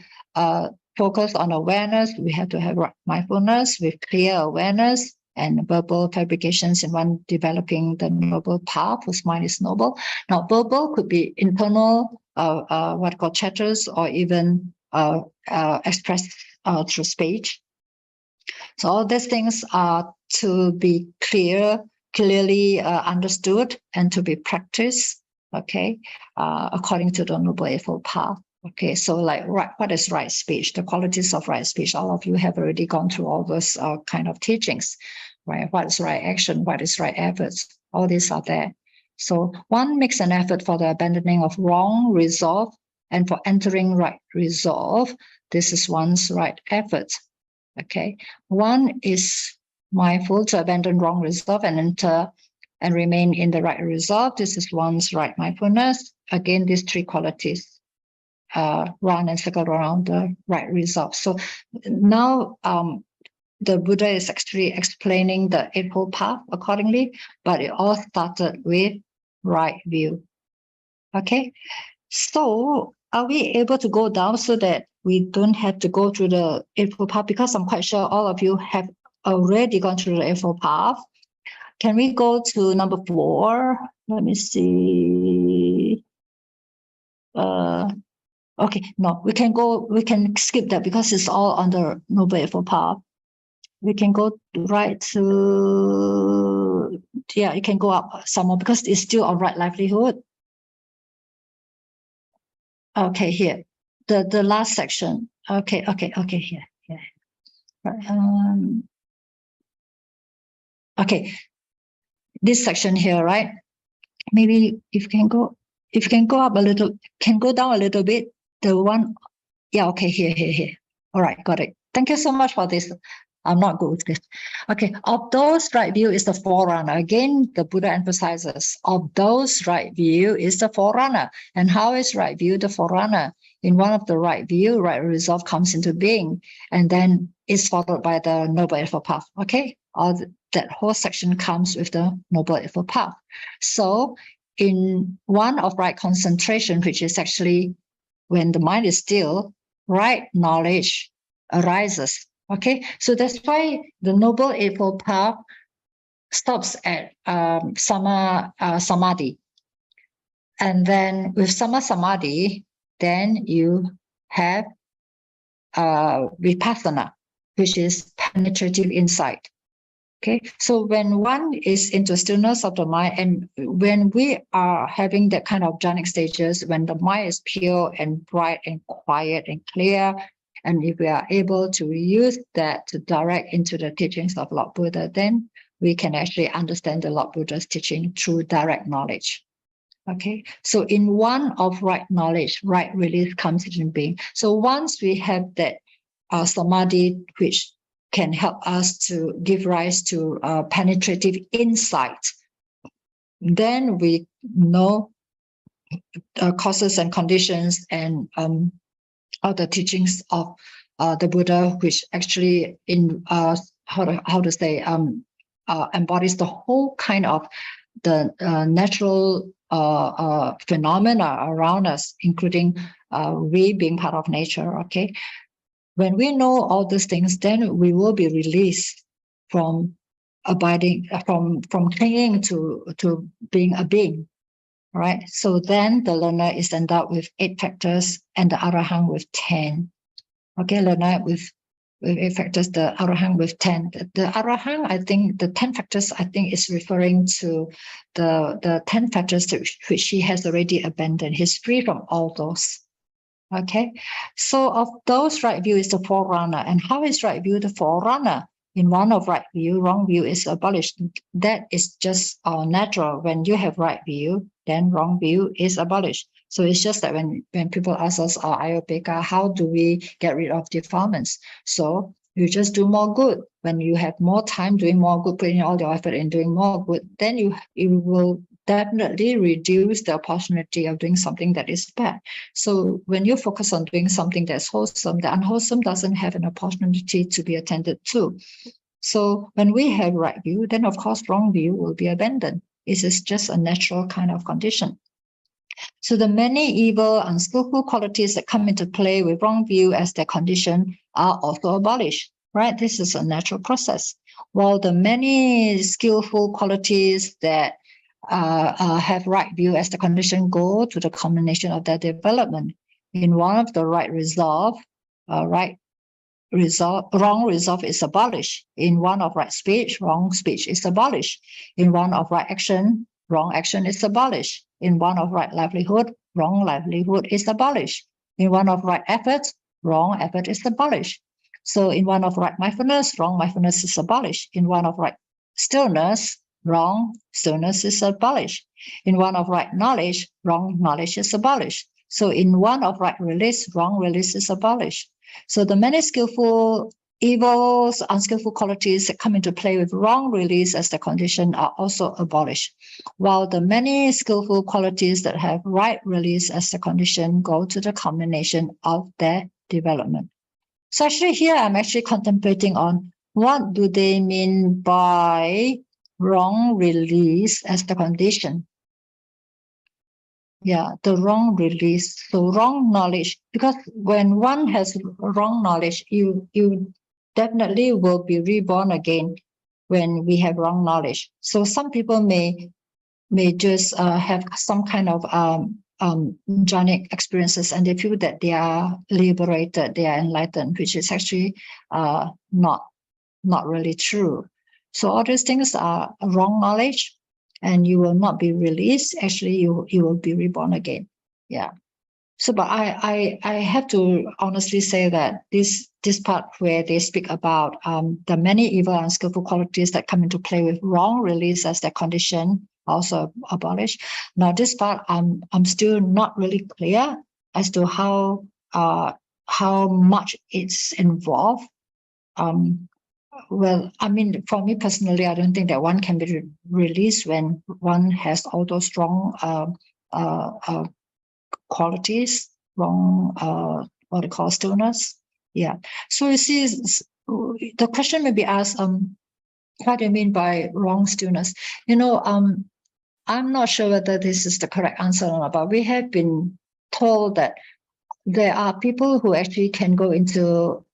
focus on awareness. We have to have mindfulness with clear awareness and verbal fabrications in one, developing the noble path, whose mind is noble. Now, verbal could be internal, what called chatters, or even expressed through speech. So all these things are to be clearly understood and to be practiced, okay, according to the Noble Eightfold Path. Okay, so like what is right speech? The qualities of right speech. All of you have already gone through all those kind of teachings, right? What is right action? What is right efforts? All these are there. So one makes an effort for the abandoning of wrong resolve and for entering right resolve. This is one's right effort. Okay, one is mindful to abandon wrong resolve and enter and remain in the right resolve. This is one's right mindfulness. Again, these three qualities run and circle around the right resolve. So now the Buddha is actually explaining the Eightfold Path accordingly, but it all started with right view. Okay, so are we able to go down so that we don't have to go through the Eightfold Path? Because I'm quite sure all of you have already gone through the Eightfold Path. Can we go to number 4? Let me see. Okay, no, we can skip that because it's all on the Noble Eightfold Path. We can go right to, yeah, you can go up some more because it's still on right livelihood. Okay, here, the last section. Okay, here. Right, okay, this section here, right? Maybe if you can go up a little, can go down a little bit. The one, yeah, okay, here. All right, got it. Thank you so much for this. I'm not good with this. Okay, of those, right view is the forerunner. Again, the Buddha emphasizes, of those, right view is the forerunner. And how is right view the forerunner? In one of the right view, right resolve comes into being, and then is followed by the Noble Eightfold Path. Okay, that whole section comes with the Noble Eightfold Path. So in one of right concentration, which is actually when the mind is still, right knowledge arises. Okay, so that's why the Noble Eightfold Path stops at samadhi. And then with samadhi, then you have vipassana, which is penetrative insight. Okay, so when one is into stillness of the mind, and when we are having that kind of jhanic stages, when the mind is pure and bright and quiet and clear, and if we are able to use that to direct into the teachings of Lord Buddha, then we can actually understand the Lord Buddha's teaching through direct knowledge. Okay, so in one of right knowledge, right release comes into being. So once we have that samadhi, which can help us to give rise to penetrative insight, then we know causes and conditions and all the teachings of the Buddha, which actually in embodies the whole kind of the natural phenomena around us, including we being part of nature. Okay, when we know all these things, then we will be released from abiding, from clinging to being a being. Right. So then the learner is endowed with 8 factors and the Arahant with 10. Okay, learner with 8 factors, the Arahant with 10. The Arahant, I think, the 10 factors, I think, is referring to the 10 factors which he has already abandoned. He's free from all those. Okay, so of those, right view is the forerunner. And how is right view the forerunner? In one of right view, wrong view is abolished. That is just natural. When you have right view, then wrong view is abolished. So it's just that when people ask us, Ayya Upekkha, how do we get rid of defilements? So you just do more good. When you have more time doing more good, putting all your effort in doing more good, then you will definitely reduce the opportunity of doing something that is bad. So when you focus on doing something that's wholesome, the unwholesome doesn't have an opportunity to be attended to. So when we have right view, then of course wrong view will be abandoned. It is just a natural kind of condition. So the many evil, unskillful qualities that come into play with wrong view as their condition are also abolished, right? This is a natural process. While the many skillful qualities that have right view as the condition go to the culmination of their development. In one of the right resolve, wrong resolve is abolished. In one of right speech, wrong speech is abolished. In one of right action, wrong action is abolished. In one of right livelihood, wrong livelihood is abolished. In one of right effort, wrong effort is abolished. So in one of right mindfulness, wrong mindfulness is abolished. In one of right stillness, wrong stillness is abolished. In one of right knowledge, wrong knowledge is abolished. So in one of right release, wrong release is abolished. So the many skillful evils, unskillful qualities that come into play with wrong release as the condition are also abolished, while the many skillful qualities that have right release as the condition go to the culmination of their development. So actually here I'm actually contemplating on what do they mean by wrong release as the condition. Yeah, the wrong release. So wrong knowledge, because when one has wrong knowledge, you definitely will be reborn again when we have wrong knowledge. So some people may just have some kind of jhanic experiences, and they feel that they are liberated, they are enlightened, which is actually not really true. So all these things are wrong knowledge, and you will not be released. Actually, you will be reborn again. Yeah. So, but I have to honestly say that this part where they speak about the many evil and unskillful qualities that come into play with wrong release as their condition also abolished. Now, this part I'm still not really clear as to how much it's involved. Well, I mean, for me personally, I don't think that one can be released when one has all those strong qualities, wrong, what they call stillness. Yeah. So you see, the question may be asked, what do you mean by wrong stillness? You know, I'm not sure whether this is the correct answer or not, but we have been told that there are people who actually can go into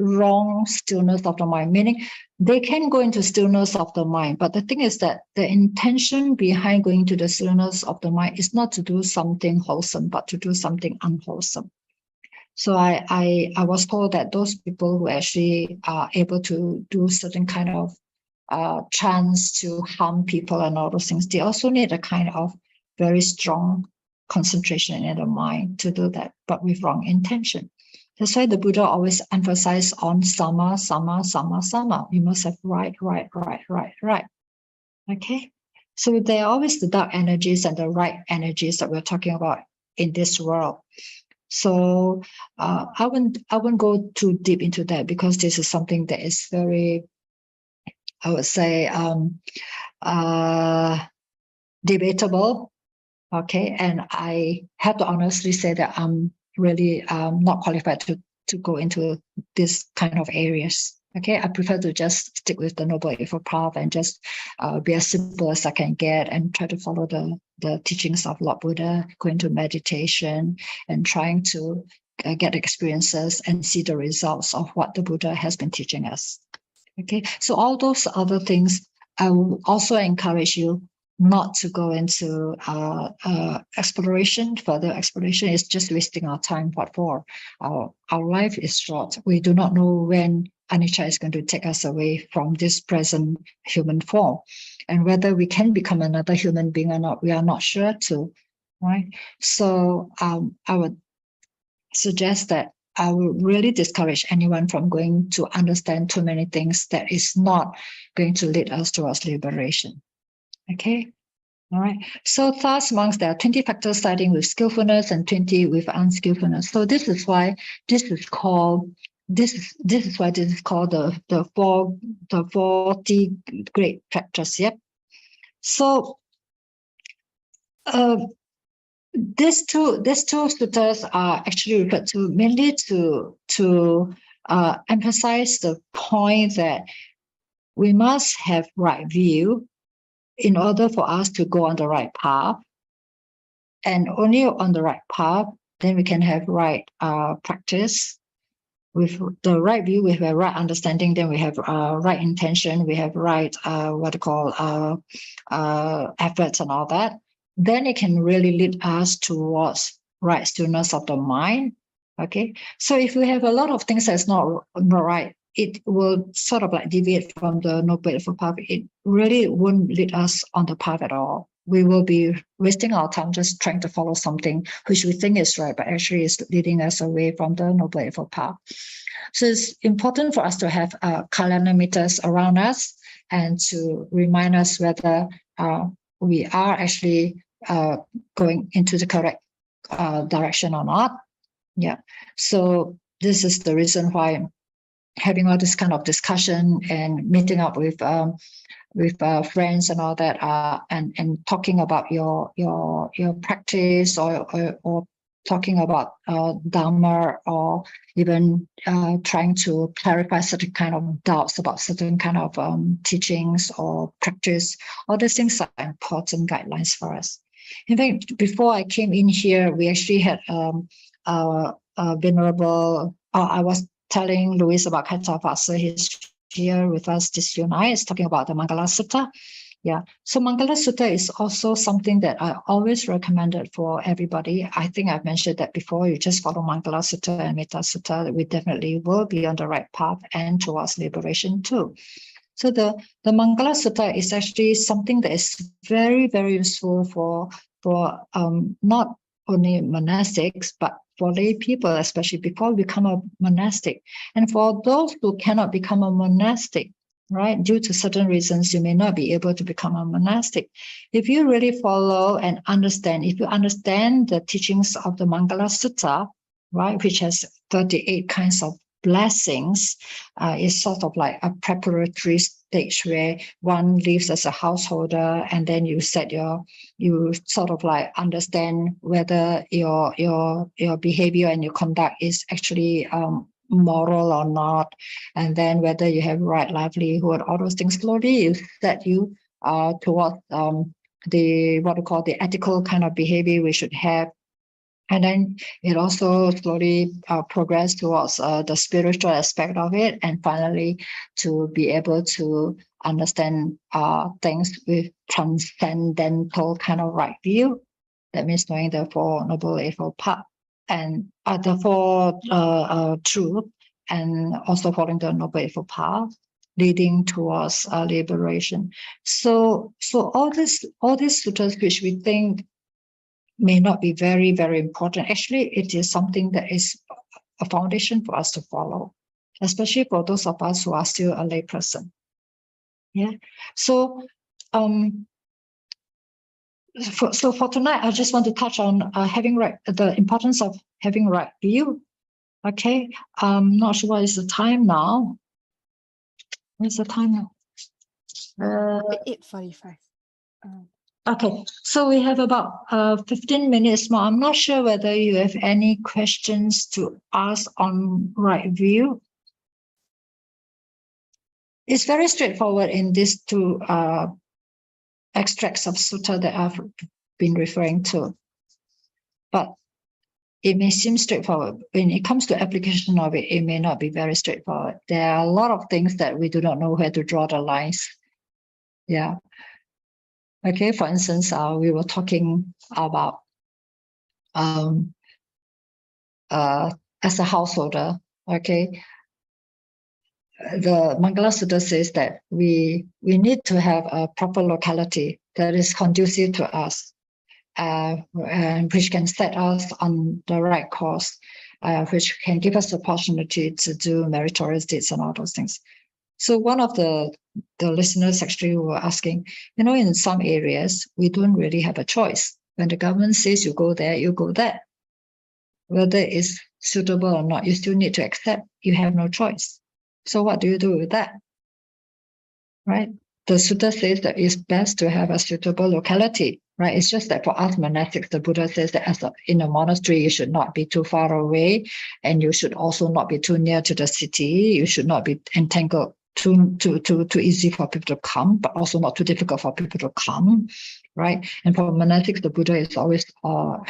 wrong stillness of the mind, meaning they can go into stillness of the mind. But the thing is that the intention behind going to the stillness of the mind is not to do something wholesome, but to do something unwholesome. So I was told that those people who actually are able to do certain kind of chance to harm people and all those things, they also need a kind of very strong concentration in the mind to do that, but with wrong intention. That's why the Buddha always emphasized on sama, sama, sama, sama. You must have right. Okay? So there are always the dark energies and the right energies that we're talking about in this world. So I won't go too deep into that, because this is something that is very, I would say, debatable. Okay, and I have to honestly say that I'm really not qualified to go into this kind of areas. Okay, I prefer to just stick with the Noble Eightfold Path and just be as simple as I can get and try to follow the teachings of Lord Buddha, go into meditation and trying to get experiences and see the results of what the Buddha has been teaching us. Okay, so all those other things, I will also encourage you not to go into exploration. Further exploration is just wasting our time. What for? Our life is short. We do not know when anicca is going to take us away from this present human form, and whether we can become another human being or not, we are not sure to, right? So I would suggest that I would really discourage anyone from going to understand too many things that is not going to lead us towards liberation. Okay. All right. So thus, monks, there are 20 factors starting with skillfulness and 20 with unskillfulness. So this is why this is called the 40 great factors. Yep. So these two suttas are actually referred to mainly to emphasize the point that we must have right view in order for us to go on the right path, and only on the right path, then we can have right practice. With the right view, we have right understanding, then we have right intention, we have right efforts and all that. Then it can really lead us towards right stillness of the mind. Okay, so if we have a lot of things that's not right, it will sort of like deviate from the Noble Eightfold Path. It really won't lead us on the path at all. we will be wasting our time just trying to follow something which we think is right, but actually is leading us away from the Noble Eightfold Path. So it's important for us to have calorimeters around us and to remind us whether we are actually going into the correct direction or not. Yeah. So this is the reason why having all this kind of discussion and meeting up with friends and all that, and talking about your practice or talking about Dhamma, or even trying to clarify certain kind of doubts about certain kind of teachings or practice. All these things are important guidelines for us. In fact, before I came in here, we actually had venerable. I was telling Louis about Kaitapasa. He's here with us this night. Is talking about the Mangala Sutta. Yeah, so Mangala Sutta is also something that I always recommended for everybody. I think I've mentioned that before. You just follow Mangala Sutta and Metta Sutta, we definitely will be on the right path and towards liberation too. So the Mangala Sutta is actually something that is very, very useful for not only monastics, but for lay people, especially before we become a monastic. And for those who cannot become a monastic, right, due to certain reasons, you may not be able to become a monastic. If you really follow and understand, if you understand the teachings of the Mangala Sutta, right, which has 38 kinds of blessings, is sort of like a preparatory stage where one lives as a householder, and then you sort of like understand whether your behavior and your conduct is actually moral or not, and then whether you have right livelihood. All those things slowly set you towards the what we call the ethical kind of behavior we should have. And then it also slowly progressed towards the spiritual aspect of it, and finally to be able to understand things with transcendental kind of right view. That means knowing the Four Noble Eightfold Path and the Four Truth, and also following the Noble Eightfold Path, leading towards liberation. So all these sutras which we think may not be very, very important. Actually, it is something that is a foundation for us to follow, especially for those of us who are still a lay person. Yeah. So, for tonight, I just want to touch on having right, the importance of having right view. Okay. I'm not sure what is the time now. What's the time now? 8:45. Okay, so we have about 15 minutes more. I'm not sure whether you have any questions to ask on right view. It's very straightforward in these two extracts of sutta that I've been referring to. But it may seem straightforward. When it comes to application of it, it may not be very straightforward. There are a lot of things that we do not know where to draw the lines. Yeah. Okay, for instance, we were talking about as a householder, okay, the Mangala Sutta says that we need to have a proper locality that is conducive to us, and which can set us on the right course, which can give us the opportunity to do meritorious deeds and all those things. So one of the listeners actually were asking, in some areas, we don't really have a choice. When the government says you go there, you go there. Whether it's suitable or not, you still need to accept. You have no choice. So what do you do with that? Right? The sutta says that it's best to have a suitable locality. Right? It's just that for us monastics, the Buddha says that in a monastery, you should not be too far away, and you should also not be too near to the city. You should not be entangled too easy for people to come, but also not too difficult for people to come, right? And for monastics, the Buddha is always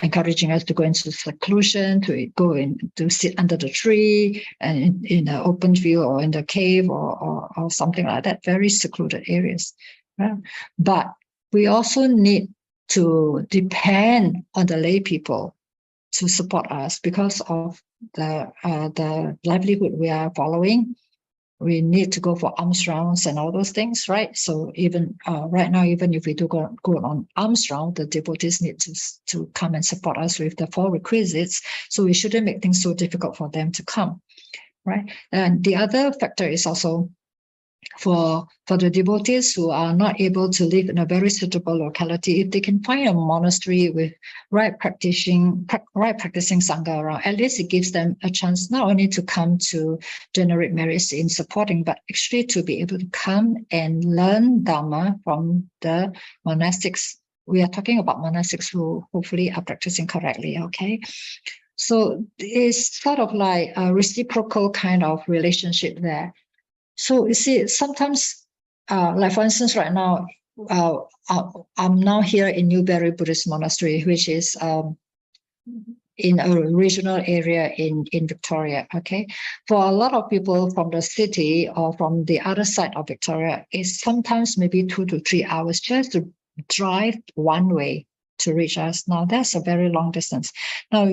encouraging us to go into seclusion, to go in, to sit under the tree and in an open field or in the cave or something like that, very secluded areas. Right? But we also need to depend on the lay people to support us because of the livelihood we are following. we need to go for alms rounds and all those things, right? So even right now, even if we do go on alms round, the devotees need to come and support us with the 4 requisites. So we shouldn't make things so difficult for them to come, right? And the other factor is also for the devotees who are not able to live in a very suitable locality, if they can find a monastery with right practicing Sangha around, at least it gives them a chance not only to come to generate merits in supporting, but actually to be able to come and learn Dhamma from the monastics. We are talking about monastics who hopefully are practicing correctly, okay? So it's sort of like a reciprocal kind of relationship there. So you see, sometimes, like for instance, right now, I'm now here in Newbury Buddhist Monastery, which is in a regional area in Victoria, okay? For a lot of people from the city or from the other side of Victoria, it's sometimes maybe 2 to 3 hours just to drive one way to reach us. Now, that's a very long distance. Now,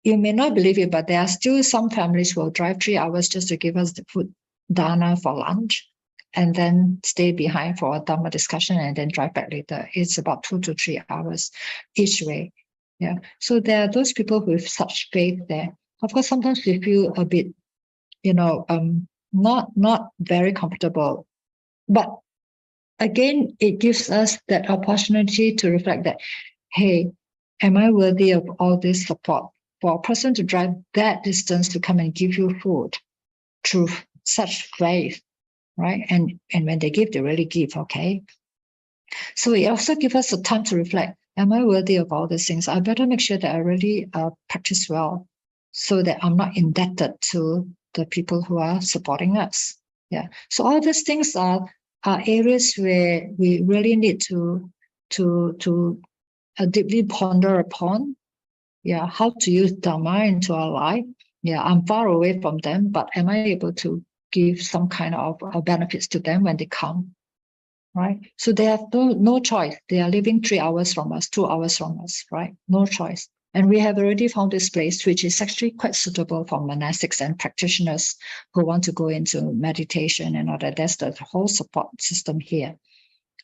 you may not believe it, but there are still some families who will drive 3 hours just to give us the food dana for lunch and then stay behind for a Dhamma discussion and then drive back later. It's about 2 to 3 hours each way. Yeah. So there are those people with such faith there. Of course, sometimes we feel a bit, not very comfortable. But again, it gives us that opportunity to reflect that, hey, am I worthy of all this support? For a person to drive that distance to come and give you food through such faith, right? And when they give, they really give, okay? So it also gives us a time to reflect, am I worthy of all these things? I better make sure that I really practice well so that I'm not indebted to the people who are supporting us. Yeah. So all these things are areas where we really need to deeply ponder upon. Yeah, how to use Dhamma into our life. Yeah, I'm far away from them, but am I able to give some kind of benefits to them when they come, right? So they have no choice. They are living 3 hours from us, 2 hours from us, right? No choice. And we have already found this place, which is actually quite suitable for monastics and practitioners who want to go into meditation and all that. That's the whole support system here.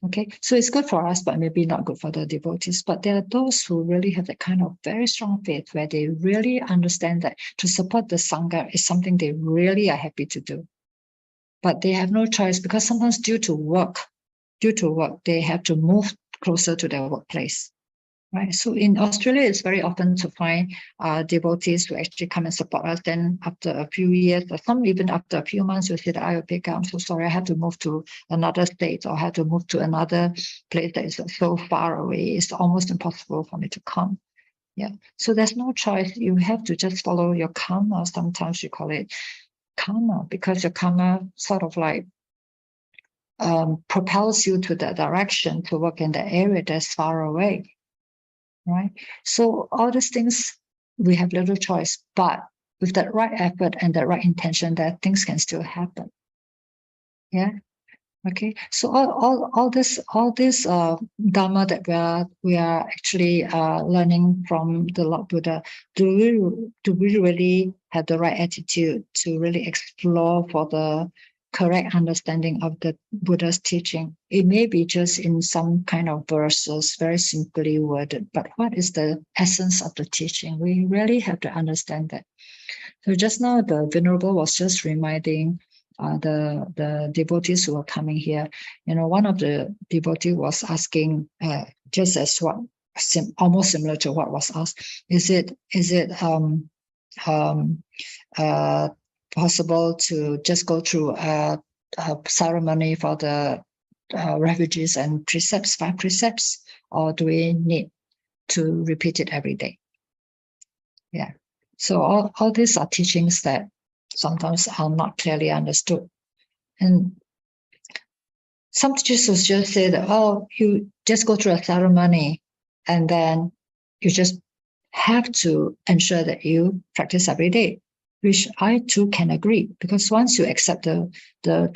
Okay, so it's good for us, but maybe not good for the devotees. But there are those who really have that kind of very strong faith where they really understand that to support the Sangha is something they really are happy to do. But they have no choice because sometimes due to work, they have to move closer to their workplace. Right. So in Australia, it's very often to find devotees who actually come and support us. Then after a few years, or some even after a few months, you'll say that Ayya Upekkha, I'm so sorry, I have to move to another state or I have to move to another place that is so far away. It's almost impossible for me to come. Yeah. So there's no choice. You have to just follow your karma. Sometimes you call it karma because your karma sort of like propels you to that direction to work in the area that's far away. Right. So all these things, we have little choice, but with that right effort and that right intention, that things can still happen. Yeah. Okay. So all this Dhamma that we are actually learning from the Lord Buddha, do we really have the right attitude to really explore for the correct understanding of the Buddha's teaching? It may be just in some kind of verses, very simply worded, but what is the essence of the teaching? We really have to understand that. So just now, the Venerable was just reminding the devotees who are coming here. One of the devotees was asking, just as what almost similar to what was asked, is it possible to just go through a ceremony for the refugees and precepts, 5 precepts, or do we need to repeat it every day? Yeah. So all these are teachings that sometimes are not clearly understood. And some teachers will just say that, oh, you just go through a ceremony and then you just have to ensure that you practice every day, which I too can agree, because once you accept the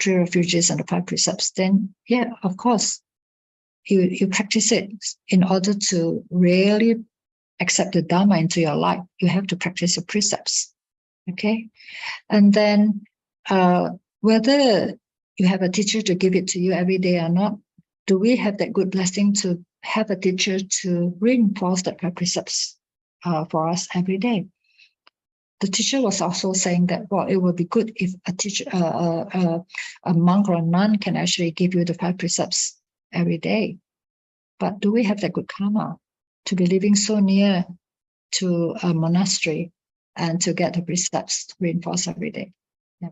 3 refuges and the 5 precepts, then yeah, of course, you practice it in order to really accept the Dhamma into your life. You have to practice your precepts. Okay. And then whether you have a teacher to give it to you every day or not, do we have that good blessing to have a teacher to reinforce that five precepts for us every day? The teacher was also saying that, well, it would be good if a teacher, a monk or a nun can actually give you the five precepts every day. But do we have that good karma to be living so near to a monastery and to get the precepts reinforced every day? Yeah.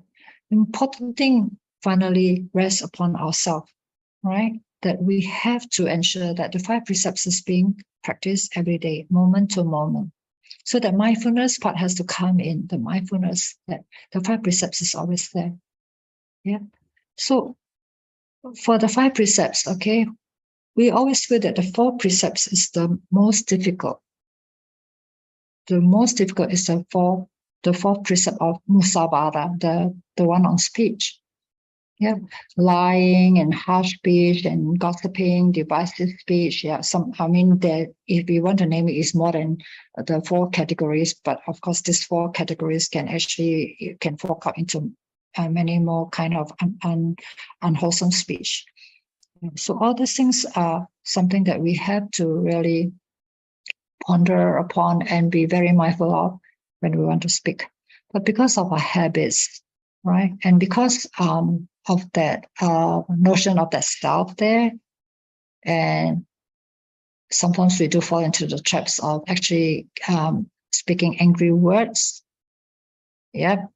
Important thing finally rests upon ourselves, right? That we have to ensure that the five precepts is being practiced every day, moment to moment. So the mindfulness part has to come in, the mindfulness that the five precepts is always there. Yeah. So for the five precepts, okay, we always feel that the four precepts is the most difficult. The most difficult is the fourth precept of musavada, the one on speech. Yeah, lying and harsh speech and gossiping, divisive speech. Yeah, that if we want to name it, is more than the four categories. But of course, these four categories can fork out into many more kind of unwholesome speech. So all these things are something that we have to really ponder upon and be very mindful of when we want to speak. But because of our habits, right, and because of that notion of that self there, and sometimes we do fall into the traps of actually speaking angry words. Yeah,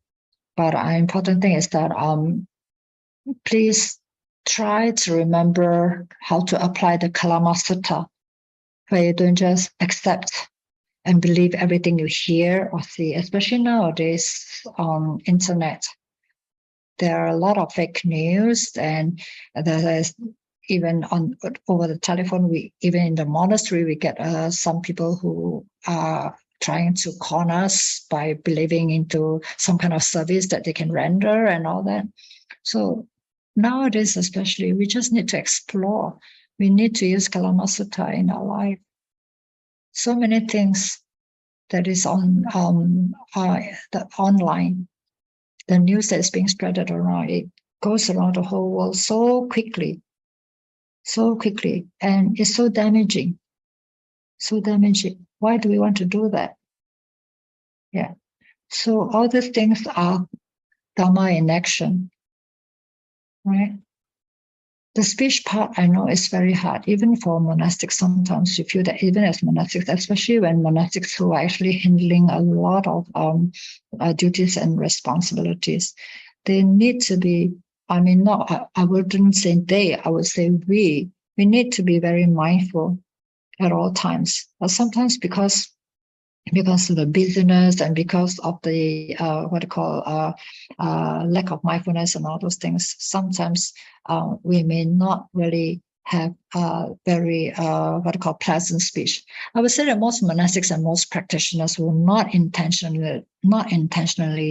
but an important thing is that please try to remember how to apply the Kalama Sutta, where you don't just accept and believe everything you hear or see, especially nowadays on internet. There are a lot of fake news, and there's even over the telephone. Even in the monastery, we get some people who are trying to con us by believing into some kind of service that they can render and all that. So nowadays, especially, we just need to explore. We need to use Kalama Sutta in our life. So many things that is on the online, the news that is being spread around, it goes around the whole world so quickly, and it's so damaging. Why do we want to do that? Yeah. So all these things are Dhamma in action, right? The speech part, I know, is very hard. Even for monastics, sometimes you feel that even as monastics, especially when monastics who are actually handling a lot of duties and responsibilities, they need to be, I wouldn't say they, I would say we need to be very mindful at all times. But sometimes because of the busyness and because of the lack of mindfulness and all those things, sometimes we may not really have very pleasant speech. I would say that most monastics and most practitioners will not intentionally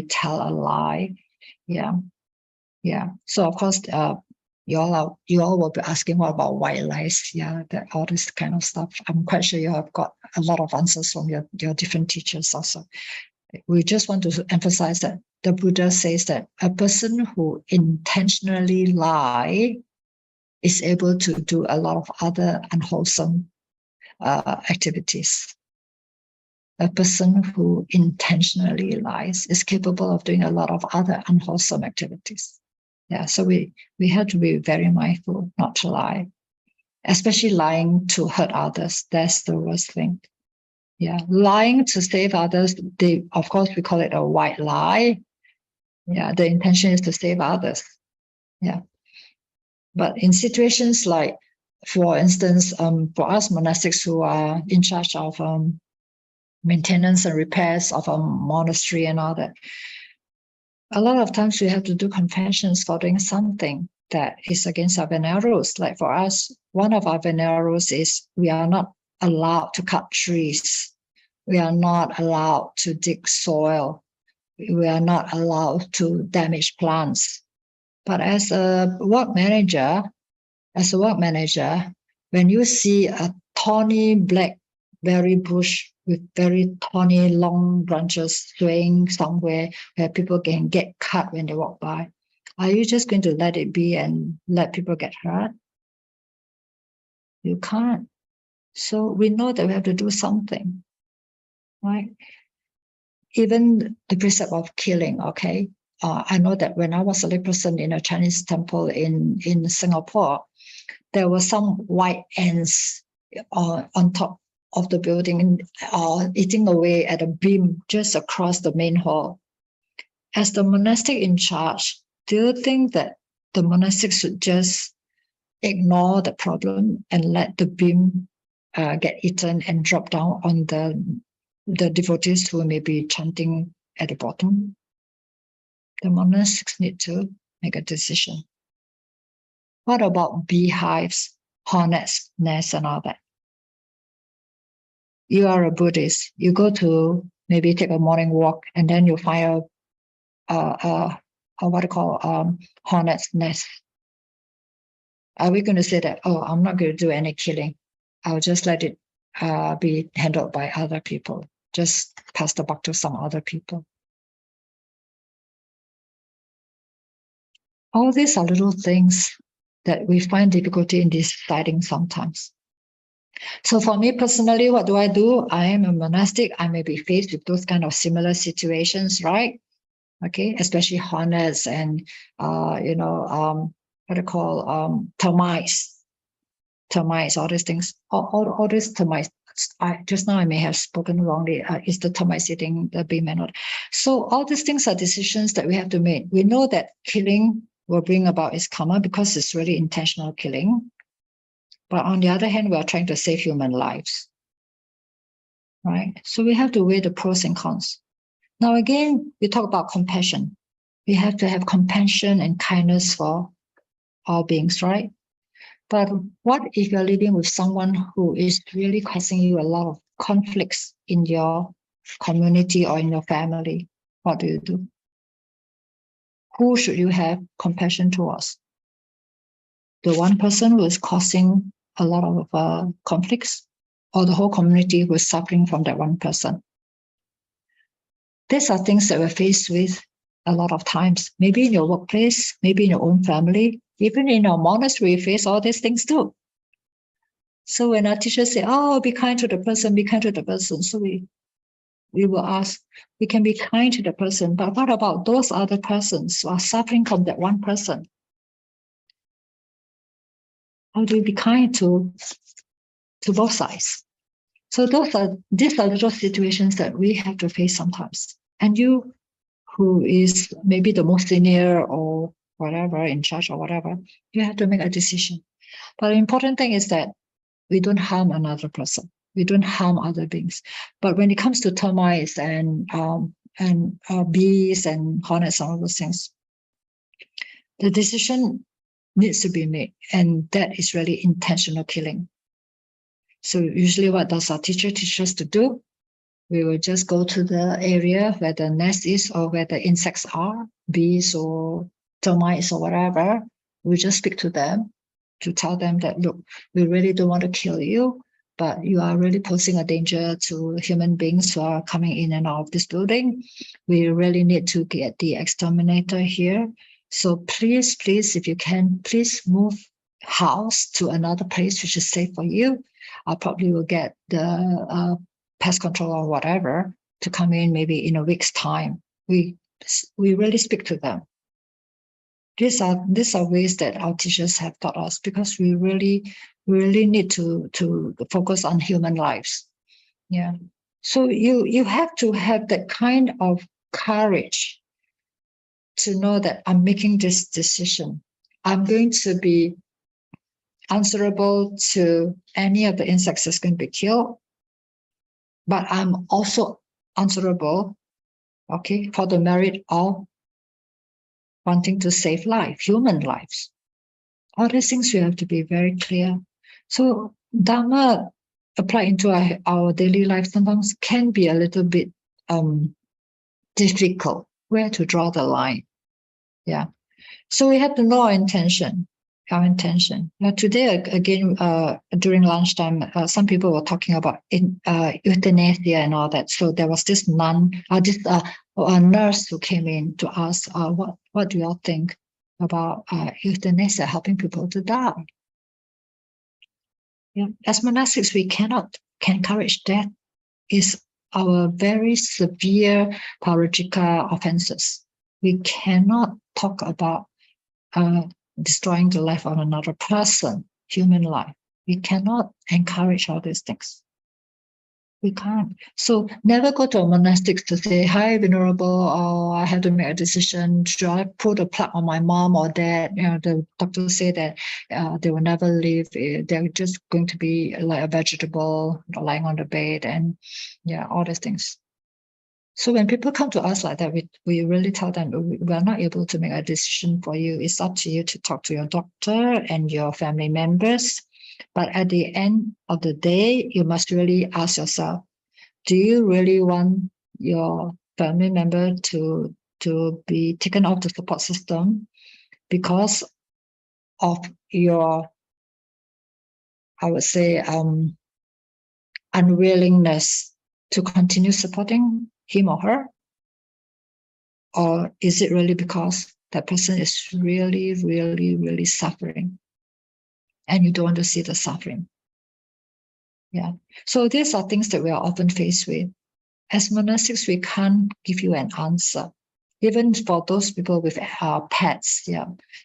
tell a lie. Yeah. So of course, you all will be asking, what about white lies? Yeah, all this kind of stuff. I'm quite sure you have got a lot of answers from your different teachers also. We just want to emphasize that the Buddha says that a person who intentionally lie is able to do a lot of other unwholesome activities. A person who intentionally lies is capable of doing a lot of other unwholesome activities. Yeah, so we have to be very mindful not to lie, especially lying to hurt others. That's the worst thing. Yeah, lying to save others. Of course, we call it a white lie. Yeah, the intention is to save others. Yeah, but in situations like, for instance, for us monastics who are in charge of maintenance and repairs of a monastery and all that, a lot of times we have to do confessions for doing something that is against our Vinaya rules. Like for us, one of our Vinaya rules is we are not allowed to cut trees. We are not allowed to dig soil. We are not allowed to damage plants. But as a work manager, when you see a thorny blackberry bush with very thorny long branches swaying somewhere where people can get cut when they walk by, Are you just going to let it be and let people get hurt? You can't. So we know that we have to do something, right? Even the precept of killing, okay? I know that when I was a layperson in a Chinese temple in Singapore, there were some white ants on top of the building, eating away at a beam just across the main hall. As the monastic in charge, do you think that the monastic should just ignore the problem and let the beam get eaten and drop down on the devotees who may be chanting at the bottom? The monastics need to make a decision. What about beehives, hornets, nests, and all that? You are a Buddhist. You go to maybe take a morning walk, and then you find a what I call hornet's nest. Are we going to say that, oh, I'm not going to do any killing? I'll just let it be handled by other people. Just pass the buck to some other people. All these are little things that we find difficulty in deciding sometimes. So for me personally, what do? I am a monastic. I may be faced with those kind of similar situations, right? Okay, especially hornets and what I call termites, all these things, all these termites. Just now I may have spoken wrongly. Is the termites eating the beam or not? So all these things are decisions that we have to make. We know that killing will bring about its karma because it's really intentional killing. But on the other hand, we are trying to save human lives, right? So we have to weigh the pros and cons. Now, again, we talk about compassion. We have to have compassion and kindness for all beings, right? But what if you're living with someone who is really causing you a lot of conflicts in your community or in your family? What do you do? Who should you have compassion towards? The one person who is causing a lot of conflicts, or the whole community who is suffering from that one person? These are things that we're faced with a lot of times. Maybe in your workplace, maybe in your own family, even in our monastery, we face all these things too. So when our teachers say, oh, be kind to the person, be kind to the person. So we will ask, we can be kind to the person, but what about those other persons who are suffering from that one person? How do we be kind to both sides? So these are little situations that we have to face sometimes. And you, who is maybe the most senior or whatever, in charge or whatever, you have to make a decision. But the important thing is that we don't harm another person. We don't harm other beings. But when it comes to termites and bees and hornets and all those things, the decision needs to be made, and that is really intentional killing. So usually what does our teacher teach us to do? We will just go to the area where the nest is or where the insects are, bees or termites or whatever. We just speak to them to tell them that, look, we really don't want to kill you, but you are really posing a danger to human beings who are coming in and out of this building. We really need to get the exterminator here. So please, if you can, please move house to another place which is safe for you. I probably will get the pest control or whatever to come in maybe in a week's time. We really speak to them. These are ways that our teachers have taught us, because we really need to focus on human lives. Yeah. So you have to have that kind of courage to know that I'm making this decision. I'm going to be answerable to any of the insects that's going to be killed, but I'm also answerable, okay, for the merit of wanting to save life, human lives. All these things we have to be very clear. So Dhamma applied into our daily life sometimes can be a little bit difficult, where to draw the line. Yeah. So we have to know our intention. Now today, again, during lunchtime, some people were talking about euthanasia and all that. So there was this nun, a nurse who came in to ask, what do you all think? about euthanasia, helping people to die. Yeah. As monastics, we cannot encourage death. It's our very severe parajika offenses. We cannot talk about destroying the life of another person, human life. We cannot encourage all these things. We can't. So never go to a monastic to say, hi, Venerable, or I have to make a decision. Should I put a plug on my mom or dad? The doctor say that they will never live. They're just going to be like a vegetable lying on the bed, and all these things. So when people come to us like that, we really tell them we are not able to make a decision for you. It's up to you to talk to your doctor and your family members. But at the end of the day, you must really ask yourself, do you really want your family member to be taken off the support system because of your, I would say, unwillingness to continue supporting him or her? Or is it really because that person is really, really, really suffering and you don't want to see the suffering? Yeah. So these are things that we are often faced with. As monastics, we can't give you an answer. Even for those people with pets,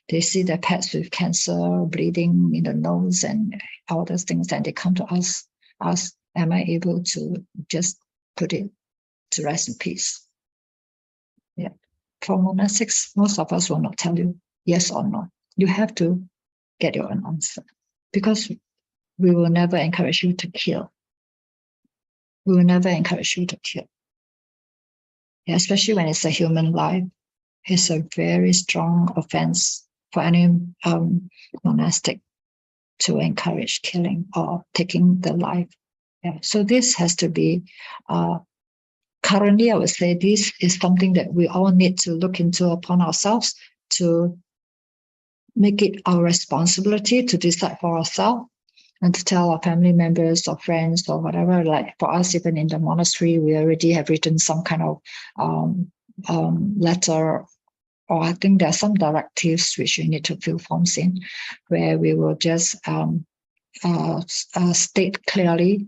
they see their pets with cancer, bleeding in the nose and all those things, and they come to us, ask, am I able to just put it to rest in peace? Yeah. For monastics, most of us will not tell you yes or no. You have to get your own answer, because we will never encourage you to kill. We will never encourage you to kill. Yeah, especially when it's a human life. It's a very strong offense for any monastic to encourage killing or taking the life. Yeah. So this has to be, currently I would say this is something that we all need to look into upon ourselves, to make it our responsibility to decide for ourselves and to tell our family members or friends or whatever. Like for us, even in the monastery, we already have written some kind of letter, or I think there are some directives which you need to fill forms in, where we will just state clearly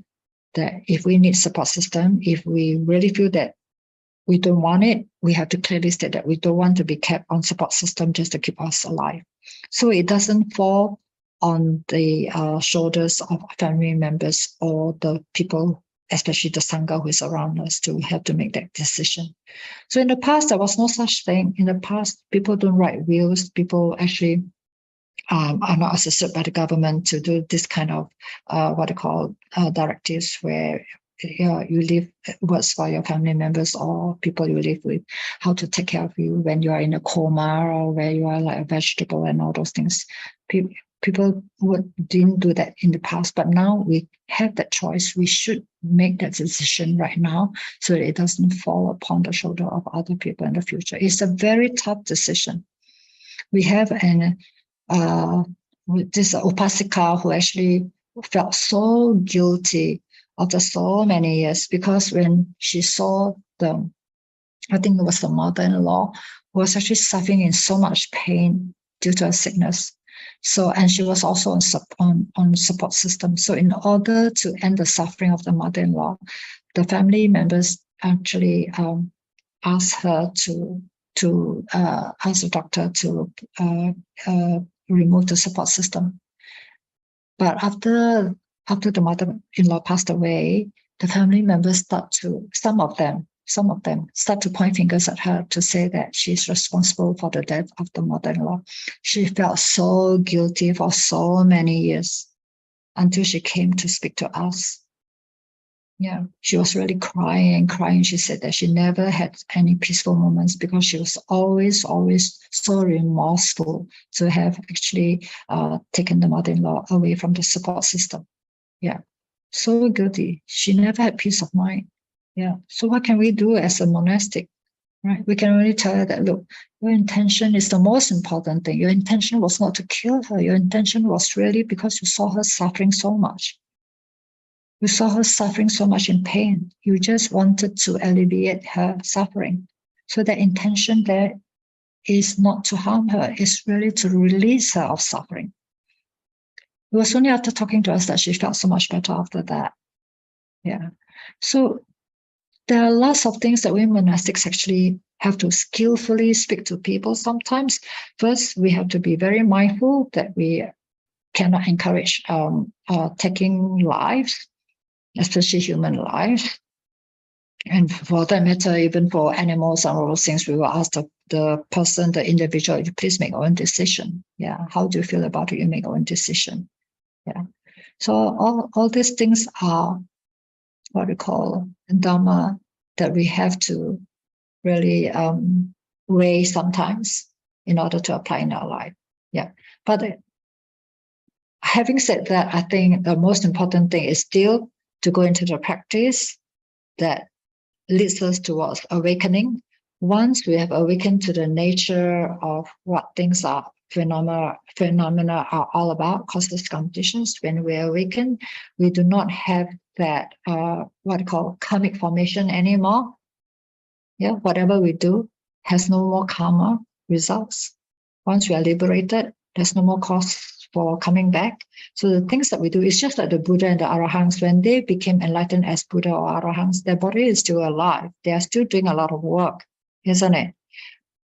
that if we need support system, if we really feel that we don't want it, we have to clearly state that we don't want to be kept on support system just to keep us alive. So it doesn't fall on the shoulders of family members or the people, especially the Sangha who is around us, to have to make that decision. So in the past, there was no such thing. In the past, people don't write wills. People actually are not assisted by the government to do this kind of what they call directives, where you leave words for your family members or people you live with, how to take care of you when you are in a coma or where you are like a vegetable and all those things. People didn't do that in the past, but now we have that choice. We should make that decision right now so that it doesn't fall upon the shoulder of other people in the future. It's a very tough decision. We have this Upasika who actually felt so guilty after so many years, because when she saw I think it was the mother-in-law who was actually suffering in so much pain due to a sickness. So, and she was also on support system. So in order to end the suffering of the mother-in-law, the family members actually asked her to ask the doctor to remove the support system. But after the mother-in-law passed away, the family members some of them start to point fingers at her to say that she's responsible for the death of the mother-in-law. She felt so guilty for so many years until she came to speak to us. Yeah, she was really crying. She said that she never had any peaceful moments because she was always so remorseful to have actually taken the mother-in-law away from the support system. Yeah, so guilty. She never had peace of mind. Yeah, so what can we do as a monastic? Right? We can only tell her that, look, your intention is the most important thing. Your intention was not to kill her. Your intention was really because you saw her suffering so much. You saw her suffering so much in pain. You just wanted to alleviate her suffering. So that intention there is not to harm her, it's really to release her of suffering. It was only after talking to us that she felt so much better after that. Yeah. So there are lots of things that we monastics actually have to skillfully speak to people sometimes. First, we have to be very mindful that we cannot encourage taking lives, especially human lives. And for that matter, even for animals and all those things, we will ask the person, the individual, you please make your own decision. Yeah. How do you feel about it? You make your own decision. Yeah. So all these things are what we call Dhamma that we have to really weigh sometimes in order to apply in our life. Yeah. But having said that, I think the most important thing is still to go into the practice that leads us towards awakening. Once we have awakened to the nature of what things are, phenomena are all about, causes, conditions, when we awaken, we do not have that what we call karmic formation anymore. Yeah, whatever we do has no more karma results. Once we are liberated, there's no more cause for coming back. So the things that we do is just like the Buddha and the Arahants. When they became enlightened as Buddha or Arahants, their body is still alive. They are still doing a lot of work, isn't it?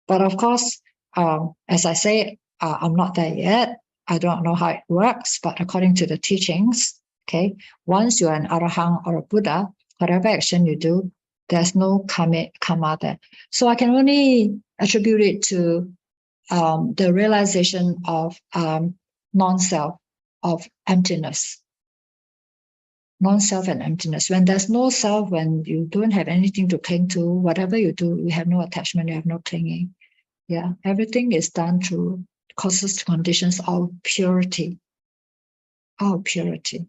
But of course, as I say, I'm not there yet. I don't know how it works, but according to the teachings, okay, once you're an Arahant or a Buddha, whatever action you do, there's no karma there. So I can only attribute it to the realization of non-self, of emptiness. Non-self and emptiness. When there's no self, when you don't have anything to cling to, whatever you do, you have no attachment, you have no clinging. Yeah, everything is done through causes, conditions of purity. Our purity.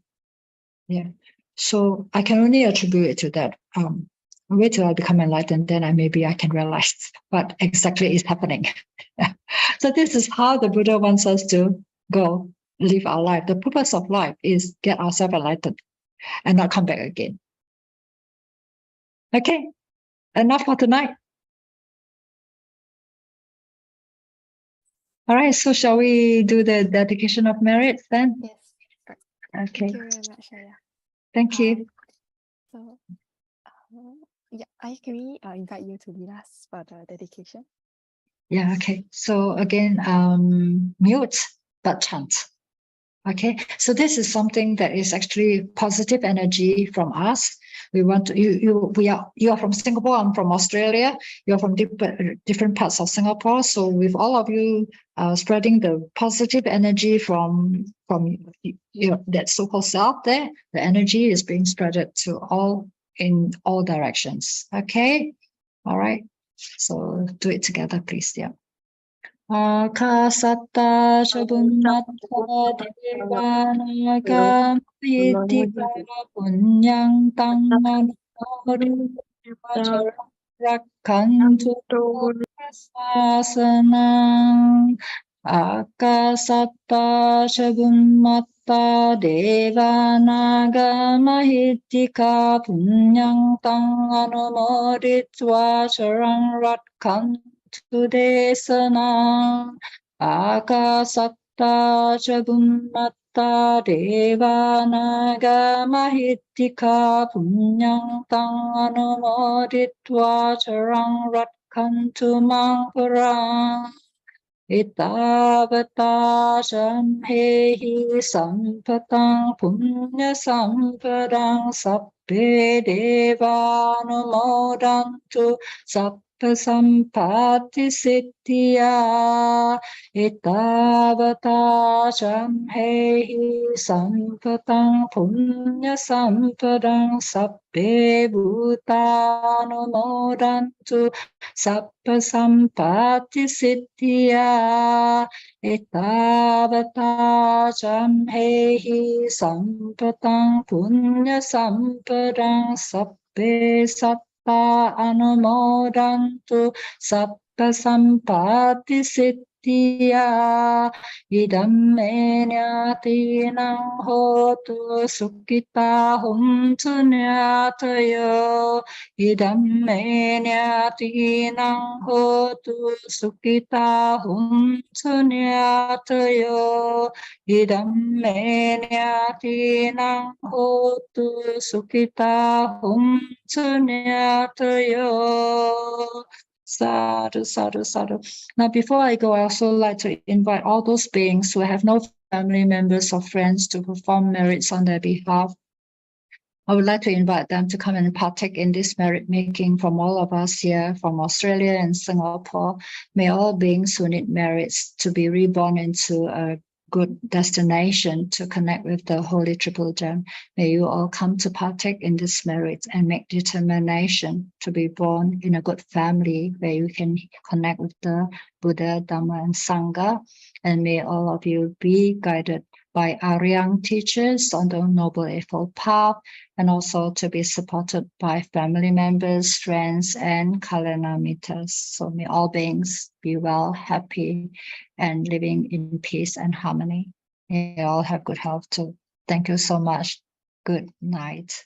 Yeah. So I can only attribute it to that. Wait till I become enlightened, then maybe I can realize what exactly is happening. So this is how the Buddha wants us to go live our life. The purpose of life is get ourselves enlightened and not come back again. Okay, enough for tonight. All right, so shall we do the dedication of merits then? Yes. Okay. Thank you very much, Ayya. Thank you. So, yeah, can we invite you to lead us for the dedication? Yeah, okay. So again, mute but chant. Okay, so this is something that is actually positive energy from us. We want to, you are from Singapore, I'm from Australia, you're from different parts of Singapore. So with all of you spreading the positive energy from that so-called self there, the energy is being spread to all in all directions. Okay, all right. So do it together, please. Yeah. Akasatta Shabunnatta Devanagam Itikara Punyang Tangan Rakkantu Sasanang Akasatta Shabunnatta Devanagam Itika Punyang Tangan Anumoritva Sarang Rakkantu Desana Akasatta Jabunmatta Devanaga Mahittika Punyang Tang Anumoditva Charang Ratkantu Mangparang Itavata Samhehi Sampatang Punya Sampadang Sappe Devanumodantu Sappe Sampati Siddhya Itavata Samhehi Sampatang Punya Sampadang Sappe Bhutanumodantu Sappa Sampati Siddhya Etavata Jamhehi Sampatang Punya Sampadang Sappe Satta Anumodantu Sappa Sampati Siddhya tiya idam nyatinang hotu sukhita hum sunyatayo idam nyatinang hotu sukhita hum sunyatayo idam nyatinang hotu sukhita hum sunyatayo. Sadhu, sadhu, sadhu. Now, before I go, I also like to invite all those beings who have no family members or friends to perform merits on their behalf. I would like to invite them to come and partake in this merit making from all of us here, from Australia and Singapore. May all beings who need merits to be reborn into a good destination to connect with the Holy Triple Gem. May you all come to partake in this merit and make determination to be born in a good family where you can connect with the Buddha, Dhamma, and Sangha. And may all of you be guided by Aryang teachers on the Noble Eightfold Path, and also to be supported by family members, friends, and Kalyana So may all beings be well, happy, and living in peace and harmony. May all have good health too. Thank you so much. Good night.